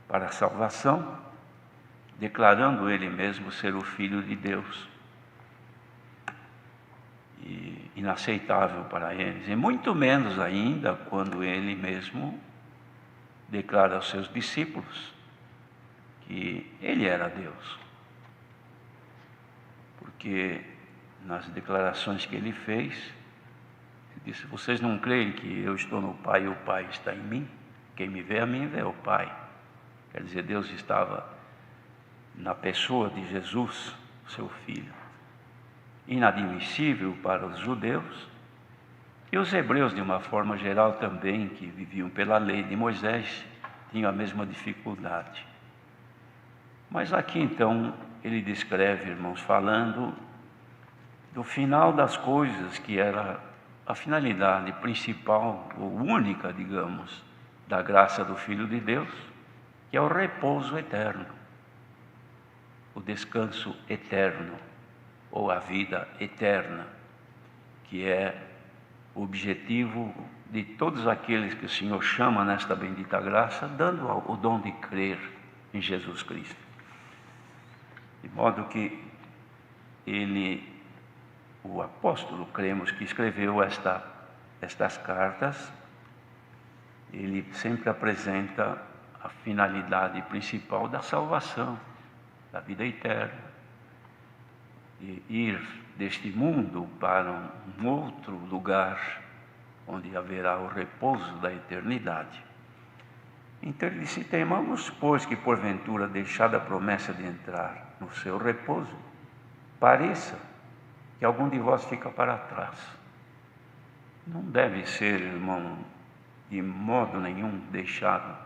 para a salvação, declarando ele mesmo ser o Filho de Deus. E inaceitável para eles, e muito menos ainda quando ele mesmo declara aos seus discípulos que ele era Deus. Porque nas declarações que ele fez, ele disse: vocês não creem que eu estou no Pai e o Pai está em mim? Quem me vê a mim vê o Pai. Quer dizer, Deus estava na pessoa de Jesus, seu Filho. Inadmissível para os judeus e os hebreus, de uma forma geral também, que viviam pela lei de Moisés, tinham a mesma dificuldade. Mas aqui então ele descreve, irmãos, falando do final das coisas, que era a finalidade principal, ou única, digamos, da graça do Filho de Deus, que é o repouso eterno, o descanso eterno, ou a vida eterna, que é o objetivo de todos aqueles que o Senhor chama nesta bendita graça, dando o dom de crer em Jesus Cristo. De modo que ele, o apóstolo, cremos que escreveu estas cartas, ele sempre apresenta a finalidade principal da salvação, da vida eterna, de ir deste mundo para um outro lugar, onde haverá o repouso da eternidade. Então ele disse: temamos, pois, que porventura, deixada a promessa de entrar no seu repouso, pareça que algum de vós fica para trás. Não deve ser, irmão, de modo nenhum deixado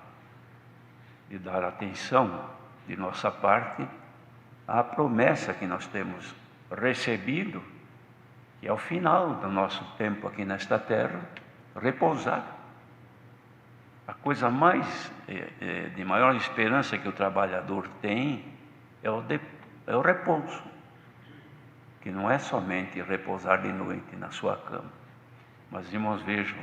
de dar atenção de nossa parte à promessa que nós temos recebido, que é o final do nosso tempo aqui nesta terra, repousar. A coisa mais de maior esperança que o trabalhador tem é o repouso, que não é somente repousar de noite na sua cama. Mas, irmãos, vejam,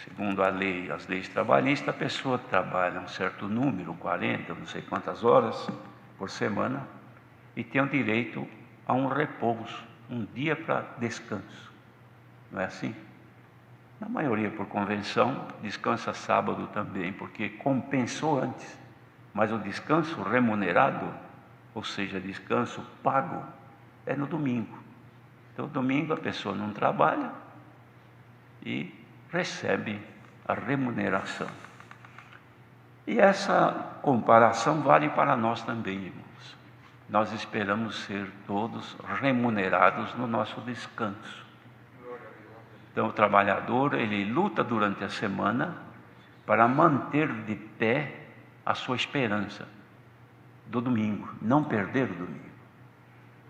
segundo a lei, as leis trabalhistas, a pessoa trabalha um certo número, 40, não sei quantas horas por semana, e tem o direito a um repouso, um dia para descanso. Não é assim? Na maioria, por convenção, descansa sábado também, porque compensou antes. Mas o descanso remunerado, ou seja, descanso pago, é no domingo. Então, domingo a pessoa não trabalha e recebe a remuneração. E essa comparação vale para nós também, irmãos. Nós esperamos ser todos remunerados no nosso descanso. Então, o trabalhador, ele luta durante a semana para manter de pé a sua esperança do domingo, não perder o domingo.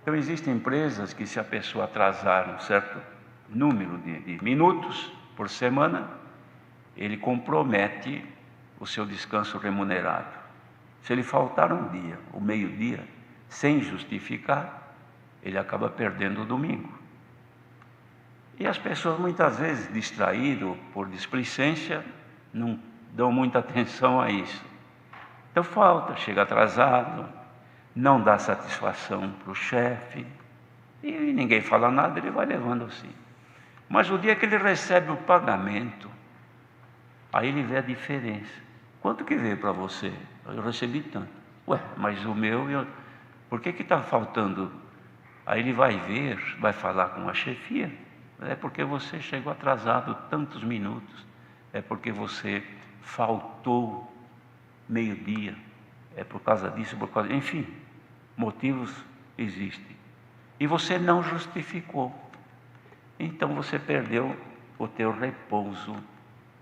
Então, existem empresas que, se a pessoa atrasar um certo número de minutos por semana, ele compromete o seu descanso remunerado. Se ele faltar um dia, o meio-dia, sem justificar, ele acaba perdendo o domingo. E as pessoas, muitas vezes, distraídas por displicência, não dão muita atenção a isso. Então falta, chega atrasado, não dá satisfação para o chefe, e ninguém fala nada, ele vai levando assim. Mas o dia que ele recebe o pagamento, aí ele vê a diferença. Quanto que veio para você? Eu recebi tanto. Ué, mas o meu, por que está faltando? Aí ele vai ver, vai falar com a chefia. É porque você chegou atrasado tantos minutos. É porque você faltou meio-dia. É por causa disso, por causa... Enfim, motivos existem. E você não justificou. Então você perdeu o teu repouso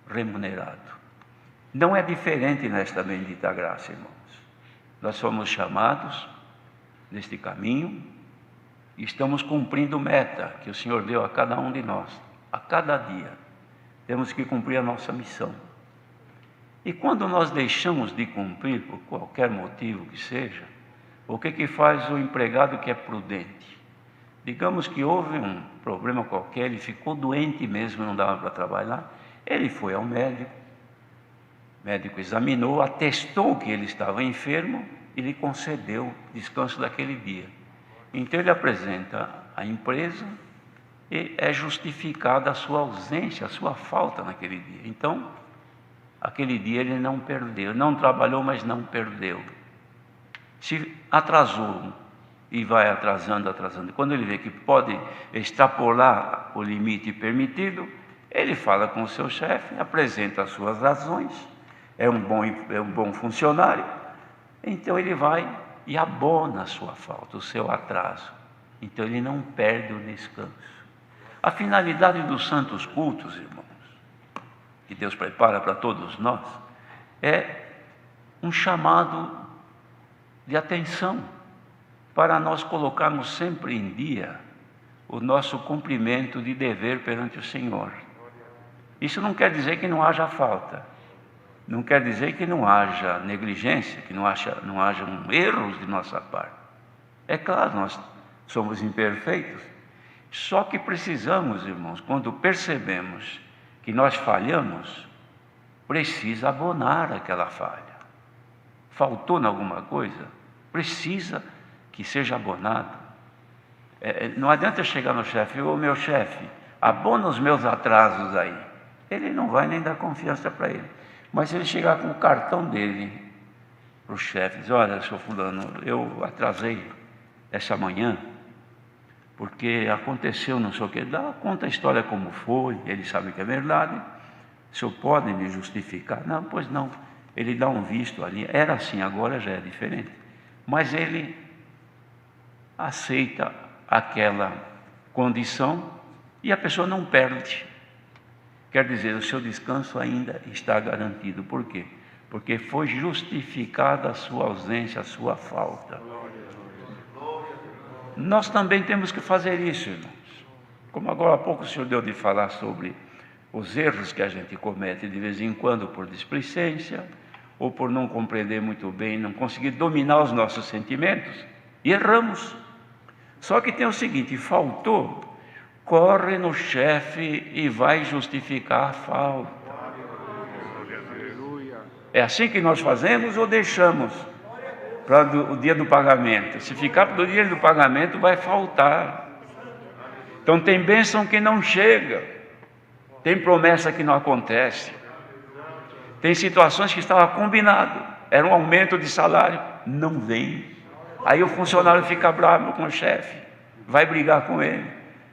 remunerado. Não é diferente nesta bendita graça, irmãos. Nós somos chamados neste caminho e estamos cumprindo meta que o Senhor deu a cada um de nós. A cada dia temos que cumprir a nossa missão. E quando nós deixamos de cumprir, por qualquer motivo que seja, o que faz o empregado que é prudente? Digamos que houve um problema qualquer, ele ficou doente mesmo, não dava para trabalhar. Ele foi ao médico, o médico examinou, atestou que ele estava enfermo e lhe concedeu descanso daquele dia. Então ele apresenta à empresa e é justificada a sua ausência, a sua falta naquele dia. Então, aquele dia ele não perdeu, não trabalhou, mas não perdeu. Se atrasou e vai atrasando, quando ele vê que pode extrapolar o limite permitido, ele fala com o seu chefe, apresenta as suas razões, é um bom funcionário, então ele vai e abona a sua falta, o seu atraso. Então ele não perde o descanso. A finalidade dos santos cultos, irmãos, que Deus prepara para todos nós, é um chamado de atenção para nós colocarmos sempre em dia o nosso cumprimento de dever perante o Senhor. Isso não quer dizer que não haja falta, não quer dizer que não haja negligência, que não haja erros de nossa parte. É claro, nós somos imperfeitos, só que precisamos, irmãos, quando percebemos que nós falhamos, precisa abonar aquela falha. Faltou em alguma coisa? Precisa que seja abonado. Não adianta chegar no chefe: ô meu chefe, abona os meus atrasos aí. Ele não vai nem dar confiança para ele. Mas se ele chegar com o cartão dele para o chefe, diz: olha, seu fulano, eu atrasei essa manhã porque aconteceu não sei o que. Conta a história como foi, ele sabe que é verdade. O senhor pode me justificar? Não, pois não. Ele dá um visto ali, era assim, agora já é diferente. Mas ele aceita aquela condição e a pessoa não perde. Quer dizer, o seu descanso ainda está garantido. Por quê? Porque foi justificada a sua ausência, a sua falta. Nós também temos que fazer isso, irmãos. Como agora há pouco o senhor deu de falar sobre os erros que a gente comete de vez em quando por displicência, ou por não compreender muito bem, não conseguir dominar os nossos sentimentos, e erramos. Só que tem o seguinte: faltou, corre no chefe e vai justificar a falta. É assim que nós fazemos ou deixamos para o dia do pagamento? Se ficar para o dia do pagamento, vai faltar. Então tem bênção que não chega, tem promessa que não acontece, tem situações que estava combinado, era um aumento de salário, não vem. Aí o funcionário fica bravo com o chefe, vai brigar com ele.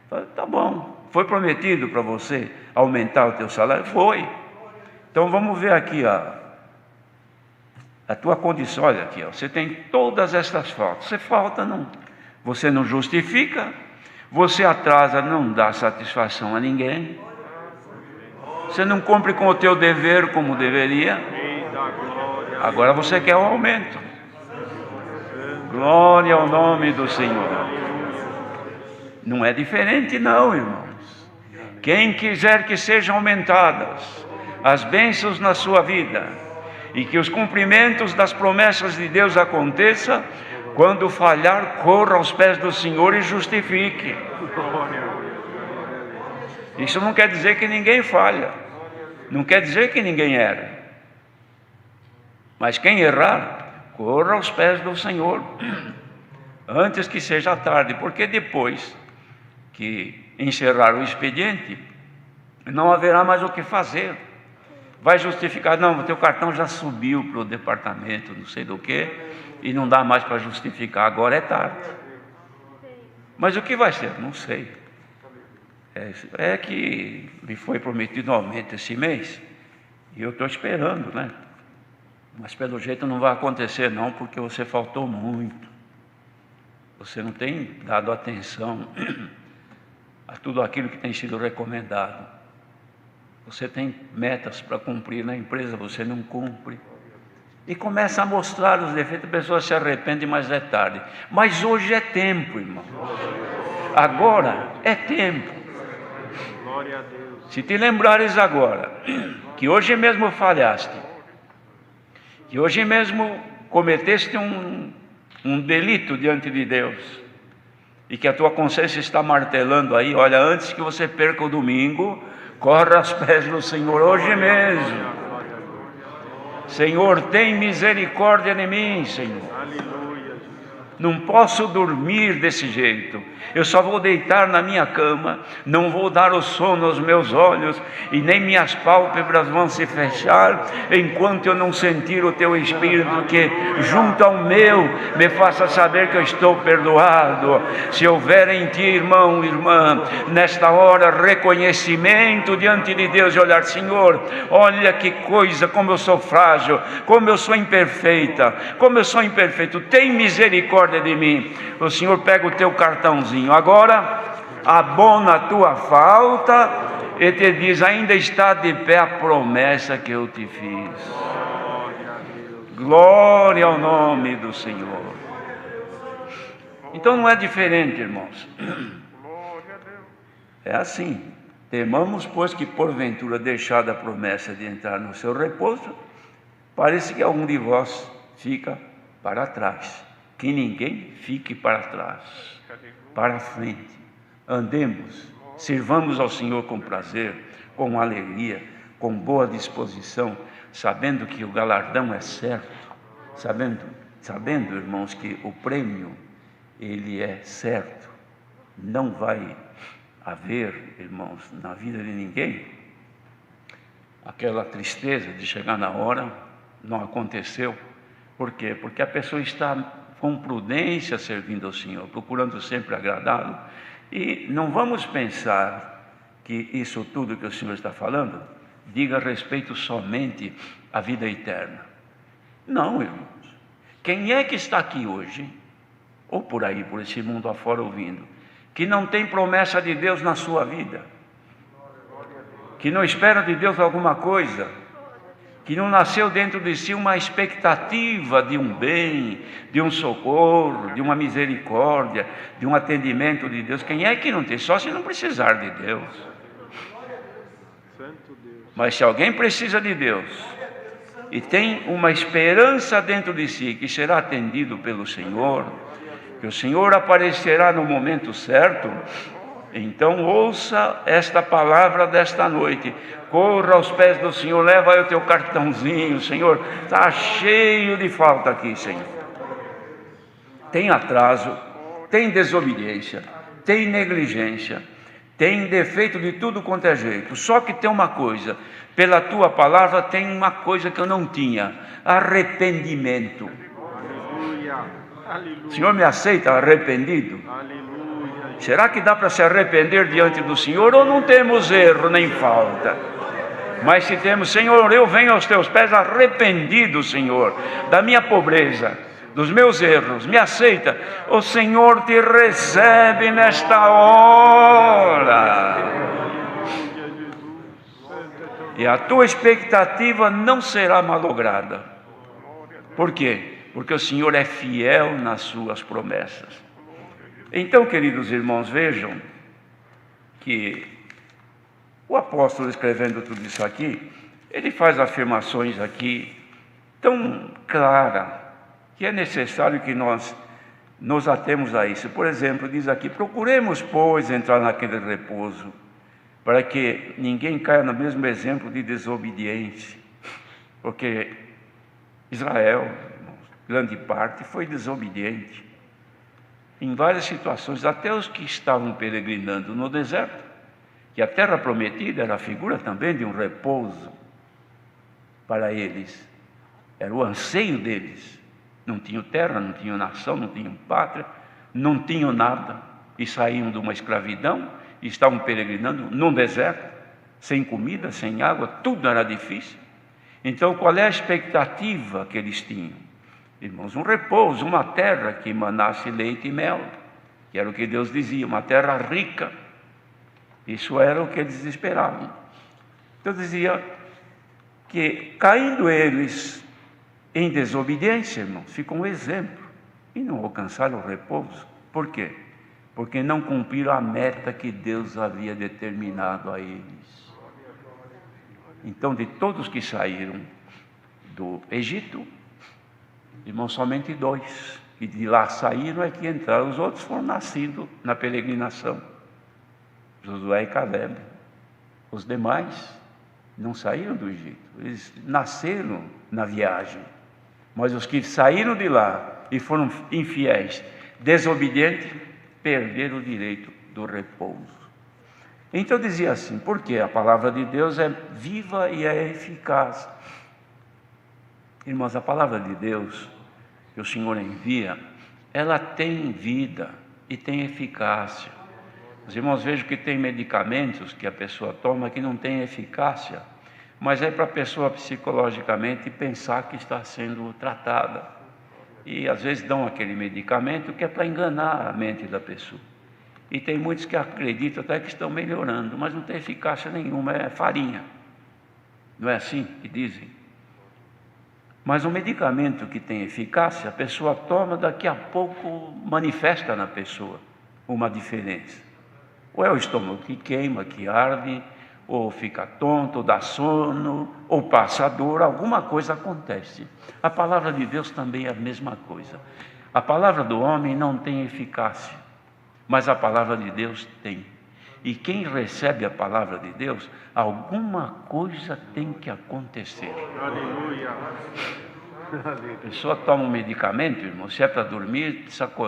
Fala, tá bom, foi prometido para você aumentar o teu salário? Foi. Então vamos ver aqui a tua condição. Olha aqui, você tem todas estas faltas. Você não justifica, você atrasa, não dá satisfação a ninguém, você não cumpre com o teu dever como deveria. Agora você quer o aumento. Glória ao nome do Senhor. Não é diferente não, irmãos. Quem quiser que sejam aumentadas as bênçãos na sua vida e que os cumprimentos das promessas de Deus aconteçam, quando falhar, corra aos pés do Senhor e justifique. Isso não quer dizer que ninguém falha, não quer dizer que ninguém erra, mas quem errar, corra aos pés do Senhor antes que seja tarde, porque depois que encerrar o expediente, não haverá mais o que fazer. Vai justificar: não, o teu cartão já subiu para o departamento, não sei do que, e não dá mais para justificar, agora é tarde. Mas o que vai ser? Não sei. É que me foi prometido um aumento esse mês, e eu estou esperando, né? Mas pelo jeito não vai acontecer não, porque você faltou muito. Você não tem dado atenção a tudo aquilo que tem sido recomendado. Você tem metas para cumprir na empresa, você não cumpre. E começa a mostrar os defeitos, a pessoa se arrepende, mas é tarde. Mas hoje é tempo, irmão. Agora é tempo. Glória a Deus. Se te lembrares agora que hoje mesmo falhaste, que hoje mesmo cometeste um delito diante de Deus, e que a tua consciência está martelando aí, olha, antes que você perca o domingo, corre aos pés do Senhor hoje mesmo. Senhor, tem misericórdia de mim, Senhor. Não posso dormir desse jeito. Eu só vou deitar na minha cama, não vou dar o sono aos meus olhos, e nem minhas pálpebras vão se fechar, enquanto eu não sentir o teu Espírito que junto ao meu me faça saber que eu estou perdoado. Se houver em ti, irmão, irmã, nesta hora reconhecimento diante de Deus, e olhar: Senhor, olha que coisa, como eu sou frágil, como eu sou imperfeita, como eu sou imperfeito, tem misericórdia de mim. O Senhor pega o teu cartãozinho agora, abona a tua falta e te diz: ainda está de pé a promessa que eu te fiz. Glória ao nome do Senhor. Então não é diferente, irmãos. É assim: temamos, pois, que porventura, deixada a promessa de entrar no seu repouso, parece que algum de vós fica para trás. Que ninguém fique para trás, para a frente. Andemos, sirvamos ao Senhor com prazer, com alegria, com boa disposição, sabendo que o galardão é certo, sabendo, irmãos, que o prêmio, ele é certo. Não vai haver, irmãos, na vida de ninguém, aquela tristeza de chegar na hora, não aconteceu. Por quê? Porque a pessoa está com prudência servindo ao Senhor, procurando sempre agradá-lo, E não vamos pensar que isso tudo que o Senhor está falando diga respeito somente à vida eterna. Não, irmãos. Quem é que está aqui hoje, ou por aí, por esse mundo afora ouvindo, que não tem promessa de Deus na sua vida, que não espera de Deus alguma coisa, que não nasceu dentro de si uma expectativa de um bem, de um socorro, de uma misericórdia, de um atendimento de Deus? Quem é que não tem? Só se não precisar de Deus. Mas se alguém precisa de Deus e tem uma esperança dentro de si que será atendido pelo Senhor, que o Senhor aparecerá no momento certo, então ouça esta palavra desta noite. Corra aos pés do Senhor, leva aí o teu cartãozinho. Senhor, está cheio de falta aqui, Senhor. Tem atraso, tem desobediência, tem negligência, tem defeito de tudo quanto é jeito. Só que tem uma coisa, pela tua palavra tem uma coisa que eu não tinha: arrependimento. O Senhor me aceita arrependido? Será que dá para se arrepender diante do Senhor, ou não temos erro nem falta? Mas se temos: Senhor, eu venho aos teus pés arrependido, Senhor, da minha pobreza, dos meus erros, me aceita. O Senhor te recebe nesta hora. E a tua expectativa não será malograda. Por quê? Porque o Senhor é fiel nas suas promessas. Então, queridos irmãos, vejam que o apóstolo, escrevendo tudo isso aqui, ele faz afirmações aqui tão claras que é necessário que nós nos atemos a isso. Por exemplo, diz aqui: procuremos, pois, entrar naquele repouso, para que ninguém caia no mesmo exemplo de desobediência, porque Israel, grande parte, foi desobediente em várias situações, até os que estavam peregrinando no deserto, que a terra prometida era a figura também de um repouso para eles, era o anseio deles. Não tinham terra, não tinham nação, não tinham pátria, não tinham nada, e saíam de uma escravidão e estavam peregrinando num deserto, sem comida, sem água, tudo era difícil. Então, qual é a expectativa que eles tinham? Irmãos, um repouso, uma terra que emanasse leite e mel, que era o que Deus dizia, uma terra rica. Isso era o que eles esperavam. Então dizia que, caindo eles em desobediência, irmãos, fica um exemplo, e não alcançaram o repouso. Por quê? Porque não cumpriram a meta que Deus havia determinado a eles. Então, de todos que saíram do Egito, irmãos, somente 2 que de lá saíram é que entraram. Os outros foram nascidos na peregrinação, Josué e Caleb. Os demais não saíram do Egito, eles nasceram na viagem. Mas os que saíram de lá e foram infiéis, desobedientes, perderam o direito do repouso. Então dizia assim: porque a palavra de Deus é viva e é eficaz. Irmãos, a palavra de Deus que o Senhor envia, ela tem vida e tem eficácia. Os irmãos, vejam que tem medicamentos que a pessoa toma que não tem eficácia, mas é para a pessoa psicologicamente pensar que está sendo tratada. E às vezes dão aquele medicamento que é para enganar a mente da pessoa. E tem muitos que acreditam até que estão melhorando, mas não tem eficácia nenhuma, é farinha. Não é assim que dizem? Mas o medicamento que tem eficácia, a pessoa toma, daqui a pouco manifesta na pessoa uma diferença. Ou é o estômago que queima, que arde, ou fica tonto, ou dá sono, ou passa dor, alguma coisa acontece. A palavra de Deus também é a mesma coisa. A palavra do homem não tem eficácia, mas a palavra de Deus tem. E quem recebe a palavra de Deus, alguma coisa tem que acontecer. Aleluia. A pessoa toma um medicamento, irmão, se é para dormir,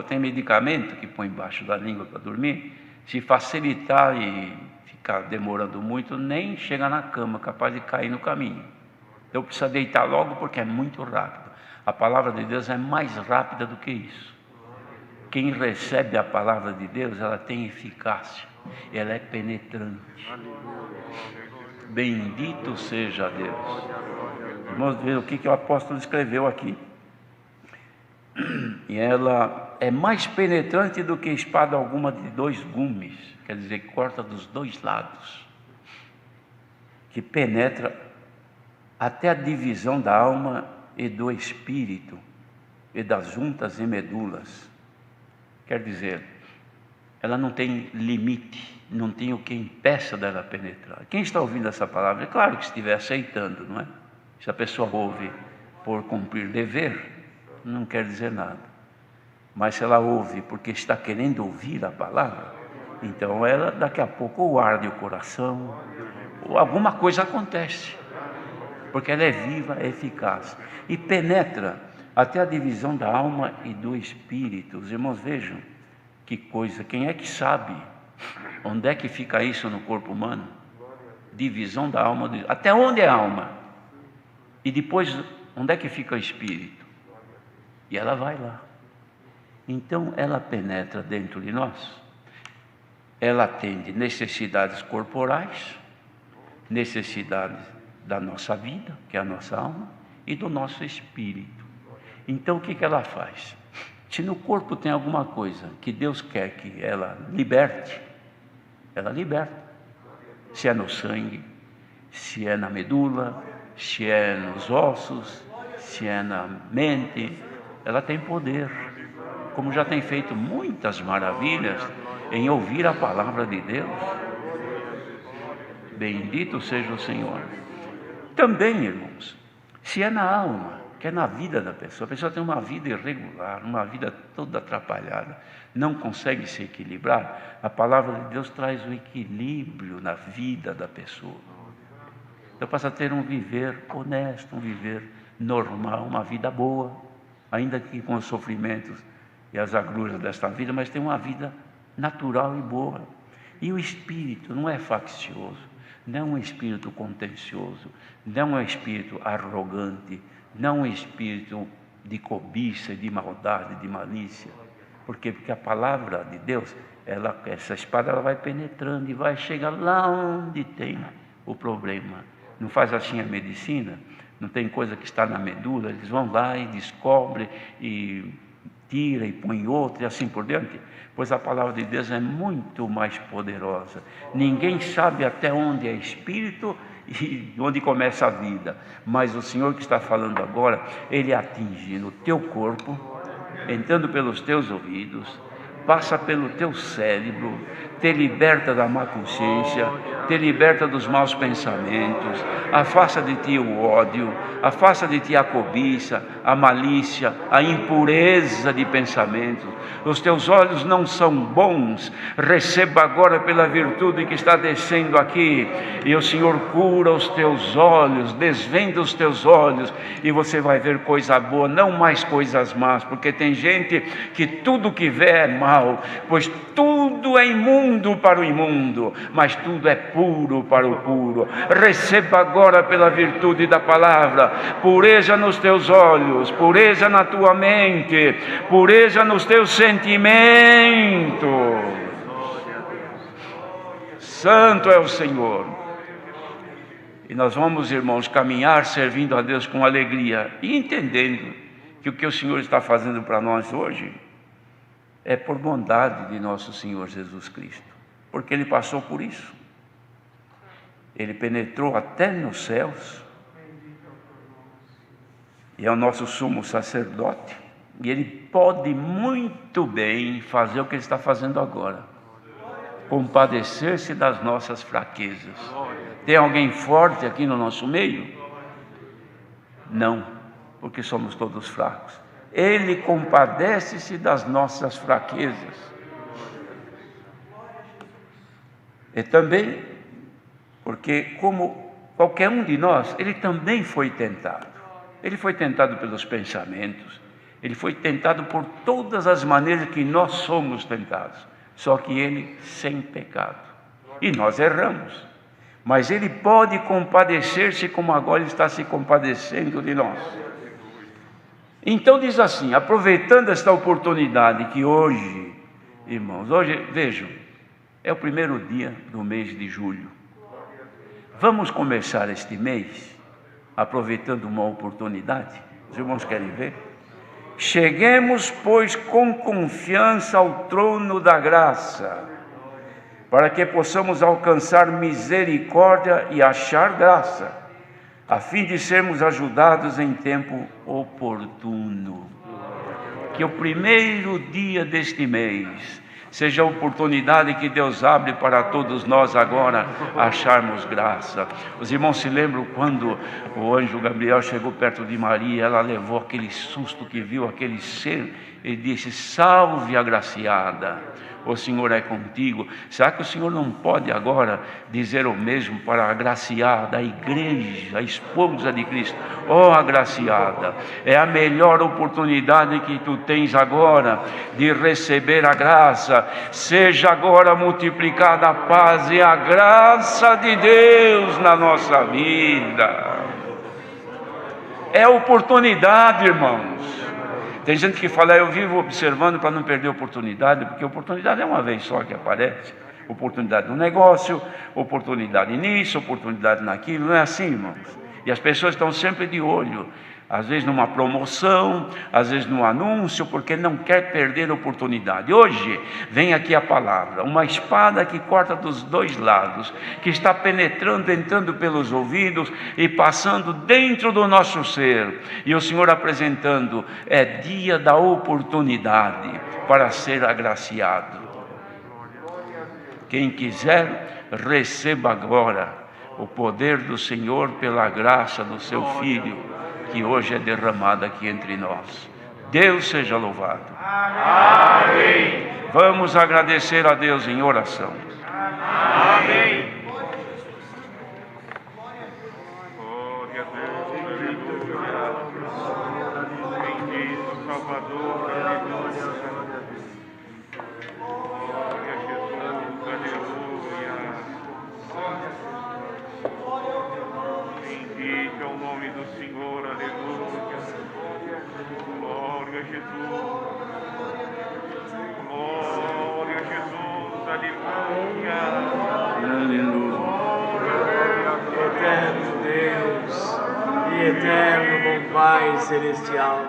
tem medicamento que põe embaixo da língua para dormir. Se facilitar e ficar demorando muito, nem chega na cama, capaz de cair no caminho. Então precisa deitar logo, porque é muito rápido. A palavra de Deus é mais rápida do que isso. Quem recebe a palavra de Deus, ela tem eficácia, ela é penetrante. Bendito seja Deus. Vamos ver o que o apóstolo escreveu aqui. E ela é mais penetrante do que espada alguma de 2 gumes, quer dizer, que corta dos 2 lados, que penetra até a divisão da alma e do espírito, e das juntas e medulas. Quer dizer, ela não tem limite, não tem o que impeça dela penetrar. Quem está ouvindo essa palavra, é claro que estiver aceitando, não é? Se a pessoa ouve por cumprir dever, não quer dizer nada. Mas se ela ouve porque está querendo ouvir a palavra, então ela daqui a pouco ou arde o coração, ou alguma coisa acontece, porque ela é viva, é eficaz e penetra até a divisão da alma e do espírito. Os irmãos, vejam que coisa. Quem é que sabe onde é que fica isso no corpo humano? Divisão da alma, até onde é a alma? E depois, onde é que fica o espírito? E ela vai lá. Então, ela penetra dentro de nós. Ela atende necessidades corporais, necessidades da nossa vida, que é a nossa alma, e do nosso espírito. Então, o que ela faz? Se no corpo tem alguma coisa que Deus quer que ela liberte, ela liberta. Se é no sangue, se é na medula, se é nos ossos, se é na mente, ela tem poder, como já tem feito muitas maravilhas em ouvir a palavra de Deus. Bendito seja o Senhor. Também, irmãos, se é na alma, que é na vida da pessoa, a pessoa tem uma vida irregular, uma vida toda atrapalhada, não consegue se equilibrar, a palavra de Deus traz o equilíbrio na vida da pessoa. Então passa a ter um viver honesto, um viver normal, uma vida boa, ainda que com os sofrimentos e as agruras desta vida, mas tem uma vida natural e boa. E o espírito não é faccioso, não é um espírito contencioso, não é um espírito arrogante, não é um espírito de cobiça, de maldade, de malícia. Porque a palavra de Deus, essa espada ela vai penetrando e vai chegar lá onde tem o problema. Não faz assim a medicina, não tem coisa que está na medula, eles vão lá e descobrem e tira e põe outra e assim por diante. Pois a palavra de Deus é muito mais poderosa. Ninguém sabe até onde é espírito e onde começa a vida, mas o Senhor que está falando agora, Ele atinge no teu corpo, entrando pelos teus ouvidos, passa pelo teu cérebro, te liberta da má consciência, te liberta dos maus pensamentos, afasta de ti o ódio, afasta de ti a cobiça, a malícia, a impureza de pensamentos. Os teus olhos não são bons, receba agora pela virtude que está descendo aqui, e o Senhor cura os teus olhos, desvenda os teus olhos, e você vai ver coisa boa, não mais coisas más, porque tem gente que tudo que vê é mal, pois tudo é imundo para o imundo, mas tudo é puro para o puro. Receba agora pela virtude da palavra, pureza nos teus olhos, pureza na tua mente, pureza nos teus sentimentos. Santo é o Senhor. E nós vamos, irmãos, caminhar servindo a Deus com alegria e entendendo que o que o Senhor está fazendo para nós hoje é por bondade de nosso Senhor Jesus Cristo, porque Ele passou por isso. Ele penetrou até nos céus e é o nosso sumo sacerdote, e Ele pode muito bem fazer o que Ele está fazendo agora, compadecer-se das nossas fraquezas. Tem alguém forte aqui no nosso meio? Não, porque somos todos fracos. Ele compadece-se das nossas fraquezas. E também, porque como qualquer um de nós, ele também foi tentado. Ele foi tentado pelos pensamentos, ele foi tentado por todas as maneiras que nós somos tentados, só que ele sem pecado. E nós erramos, mas ele pode compadecer-se como agora ele está se compadecendo de nós. Então diz assim, aproveitando esta oportunidade que hoje, irmãos, hoje, vejam, é o primeiro dia do mês de julho. Vamos começar este mês aproveitando uma oportunidade. Os irmãos querem ver? Cheguemos, pois, com confiança ao trono da graça, para que possamos alcançar misericórdia e achar graça, a fim de sermos ajudados em tempo oportuno. Que o primeiro dia deste mês seja a oportunidade que Deus abre para todos nós agora acharmos graça. Os irmãos se lembram quando o anjo Gabriel chegou perto de Maria, ela levou aquele susto que viu aquele ser e disse: salve agraciada, o Senhor é contigo. Será que o Senhor não pode agora dizer o mesmo para a agraciada, a igreja, a esposa de Cristo? Oh, agraciada, é a melhor oportunidade que tu tens agora de receber a graça. Seja agora multiplicada a paz e a graça de Deus na nossa vida. É oportunidade, irmãos. Tem gente que fala: eu vivo observando para não perder a oportunidade, porque a oportunidade é uma vez só que aparece. Oportunidade no negócio, oportunidade nisso, oportunidade naquilo. Não é assim, irmãos? E as pessoas estão sempre de olho, às vezes numa promoção, às vezes num anúncio, porque não quer perder a oportunidade. Hoje vem aqui a palavra, uma espada que corta dos dois lados, que está penetrando, entrando pelos ouvidos e passando dentro do nosso ser. E o Senhor apresentando: é dia da oportunidade para ser agraciado. Quem quiser, receba agora o poder do Senhor pela graça do seu Filho, que hoje é derramado aqui entre nós. Deus seja louvado. Amém. Vamos agradecer a Deus em oração. Amém. Glória a Deus, aleluia. Bendito Salvador, aleluia. Glória a Jesus, aleluia. Bendito é o nome do Senhor, aleluia. Glória a Jesus. Glória a Jesus, aleluia. Eterno Deus e eterno bom Pai Celestial,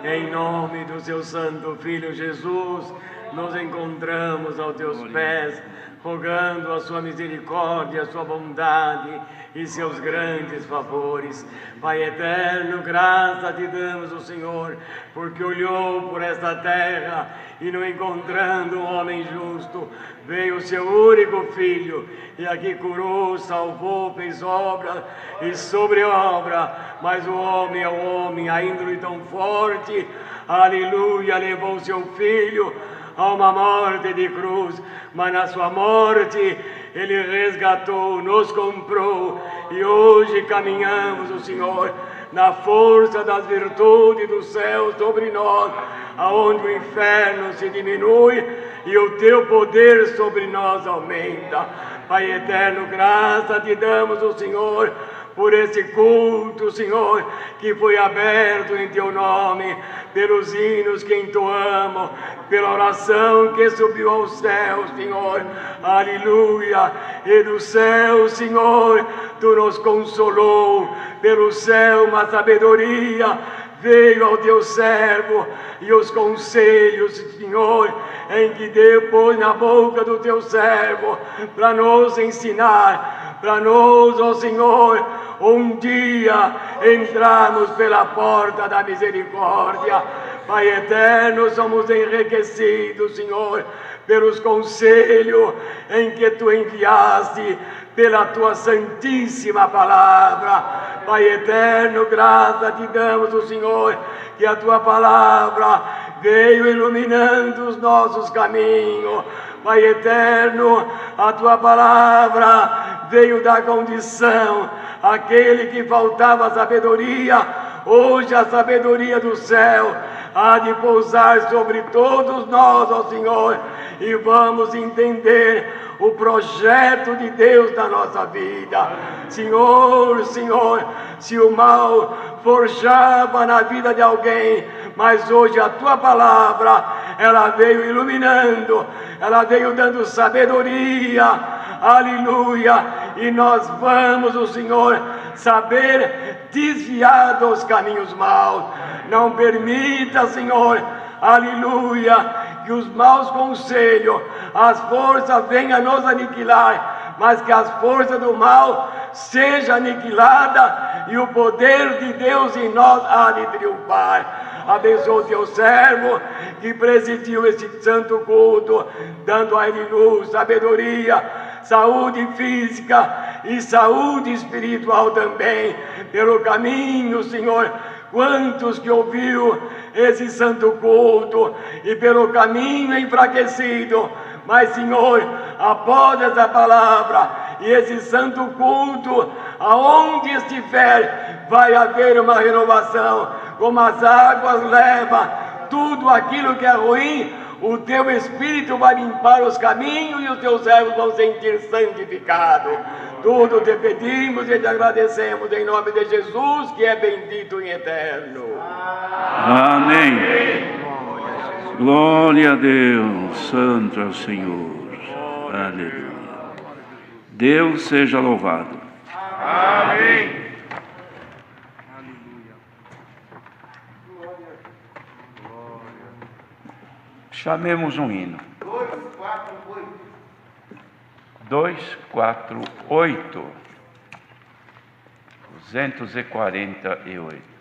em nome do seu Santo Filho Jesus, nos encontramos aos teus pés, rogando a sua misericórdia, a sua bondade e seus grandes favores. Pai eterno, graça te damos, o Senhor, porque olhou por esta terra e, não encontrando um homem justo, veio o seu único Filho e aqui curou, salvou, fez obra e sobre obra. Mas o homem é o homem, a índole tão forte, aleluia, levou o seu Filho a uma morte de cruz, mas na sua morte Ele resgatou, nos comprou, e hoje caminhamos, o Senhor, na força das virtudes do céu sobre nós, aonde o inferno se diminui e o teu poder sobre nós aumenta. Pai eterno, graça te damos, o Senhor, por esse culto, Senhor, que foi aberto em teu nome, pelos hinos que entoamos, pela oração que subiu aos céus, Senhor, aleluia. E do céu, Senhor, tu nos consolou, pelo céu uma sabedoria veio ao teu servo, e os conselhos, Senhor, em que depois na boca do teu servo, para nos ensinar, para nós, ó Senhor, um dia entrarmos pela porta da misericórdia. Pai eterno, somos enriquecidos, Senhor, pelos conselhos em que tu enviaste, pela tua santíssima palavra. Pai eterno, graça te damos, o Senhor, que a tua palavra veio iluminando os nossos caminhos. Pai eterno, a tua palavra veio dar condição àquele que faltava sabedoria. Hoje a sabedoria do céu há de pousar sobre todos nós, ó Senhor, e vamos entender o projeto de Deus na nossa vida. Senhor, se o mal forjava na vida de alguém, mas hoje a Tua palavra, ela veio iluminando, ela veio dando sabedoria, aleluia, e nós vamos, o Senhor, saber desviar dos caminhos maus. Não permita, Senhor, aleluia, que os maus conselhos, as forças venham nos aniquilar, mas que as forças do mal sejam aniquiladas e o poder de Deus em nós há de triunfar. Abençoa o teu servo que presidiu este santo culto, dando a ele luz, sabedoria, saúde física e saúde espiritual também, pelo caminho, Senhor. Quantos que ouviu esse santo culto e pelo caminho enfraquecido, mas Senhor, após essa palavra e esse santo culto, aonde estiver, vai haver uma renovação, como as águas levam tudo aquilo que é ruim. O teu Espírito vai limpar os caminhos e os teus servos vão sentir santificados. Tudo te pedimos e te agradecemos em nome de Jesus, que é bendito e eterno. Amém. Glória a Deus, santo é o Senhor. Aleluia. Deus seja louvado. Amém. Chamemos um hino. 248. 248.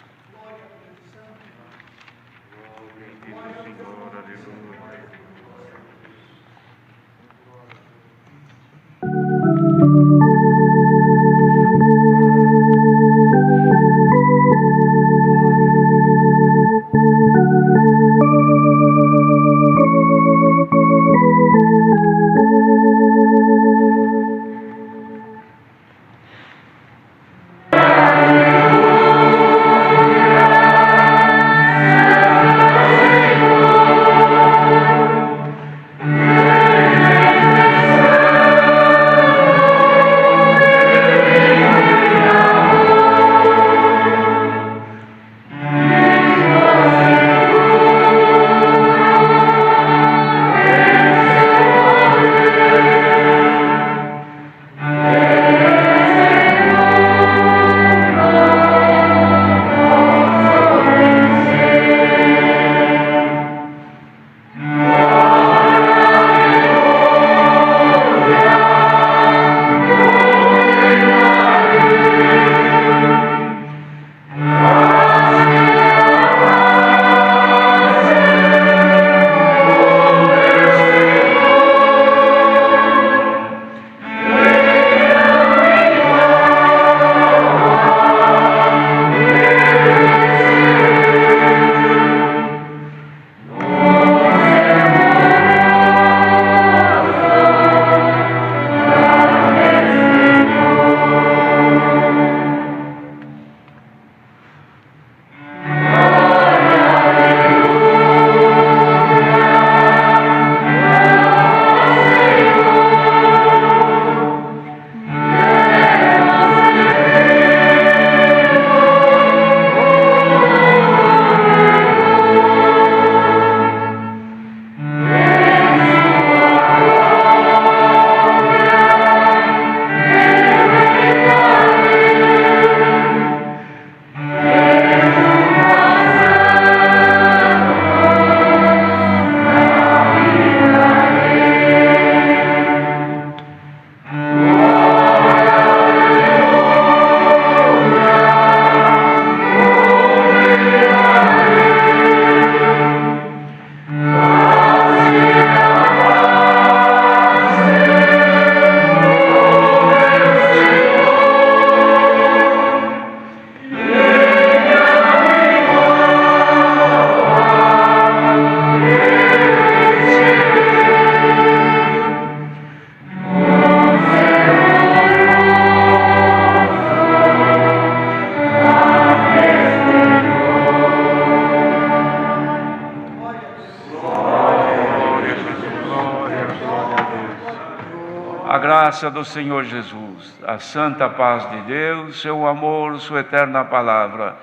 graça do Senhor Jesus, a santa paz de Deus, seu amor, sua eterna palavra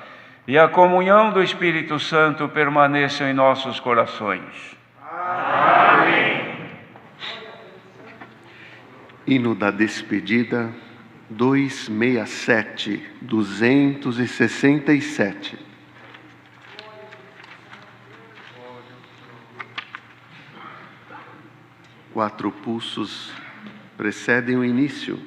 e a comunhão do Espírito Santo permaneçam em nossos corações. Amém. Hino da despedida, 267. Quatro pulsos precedem o início.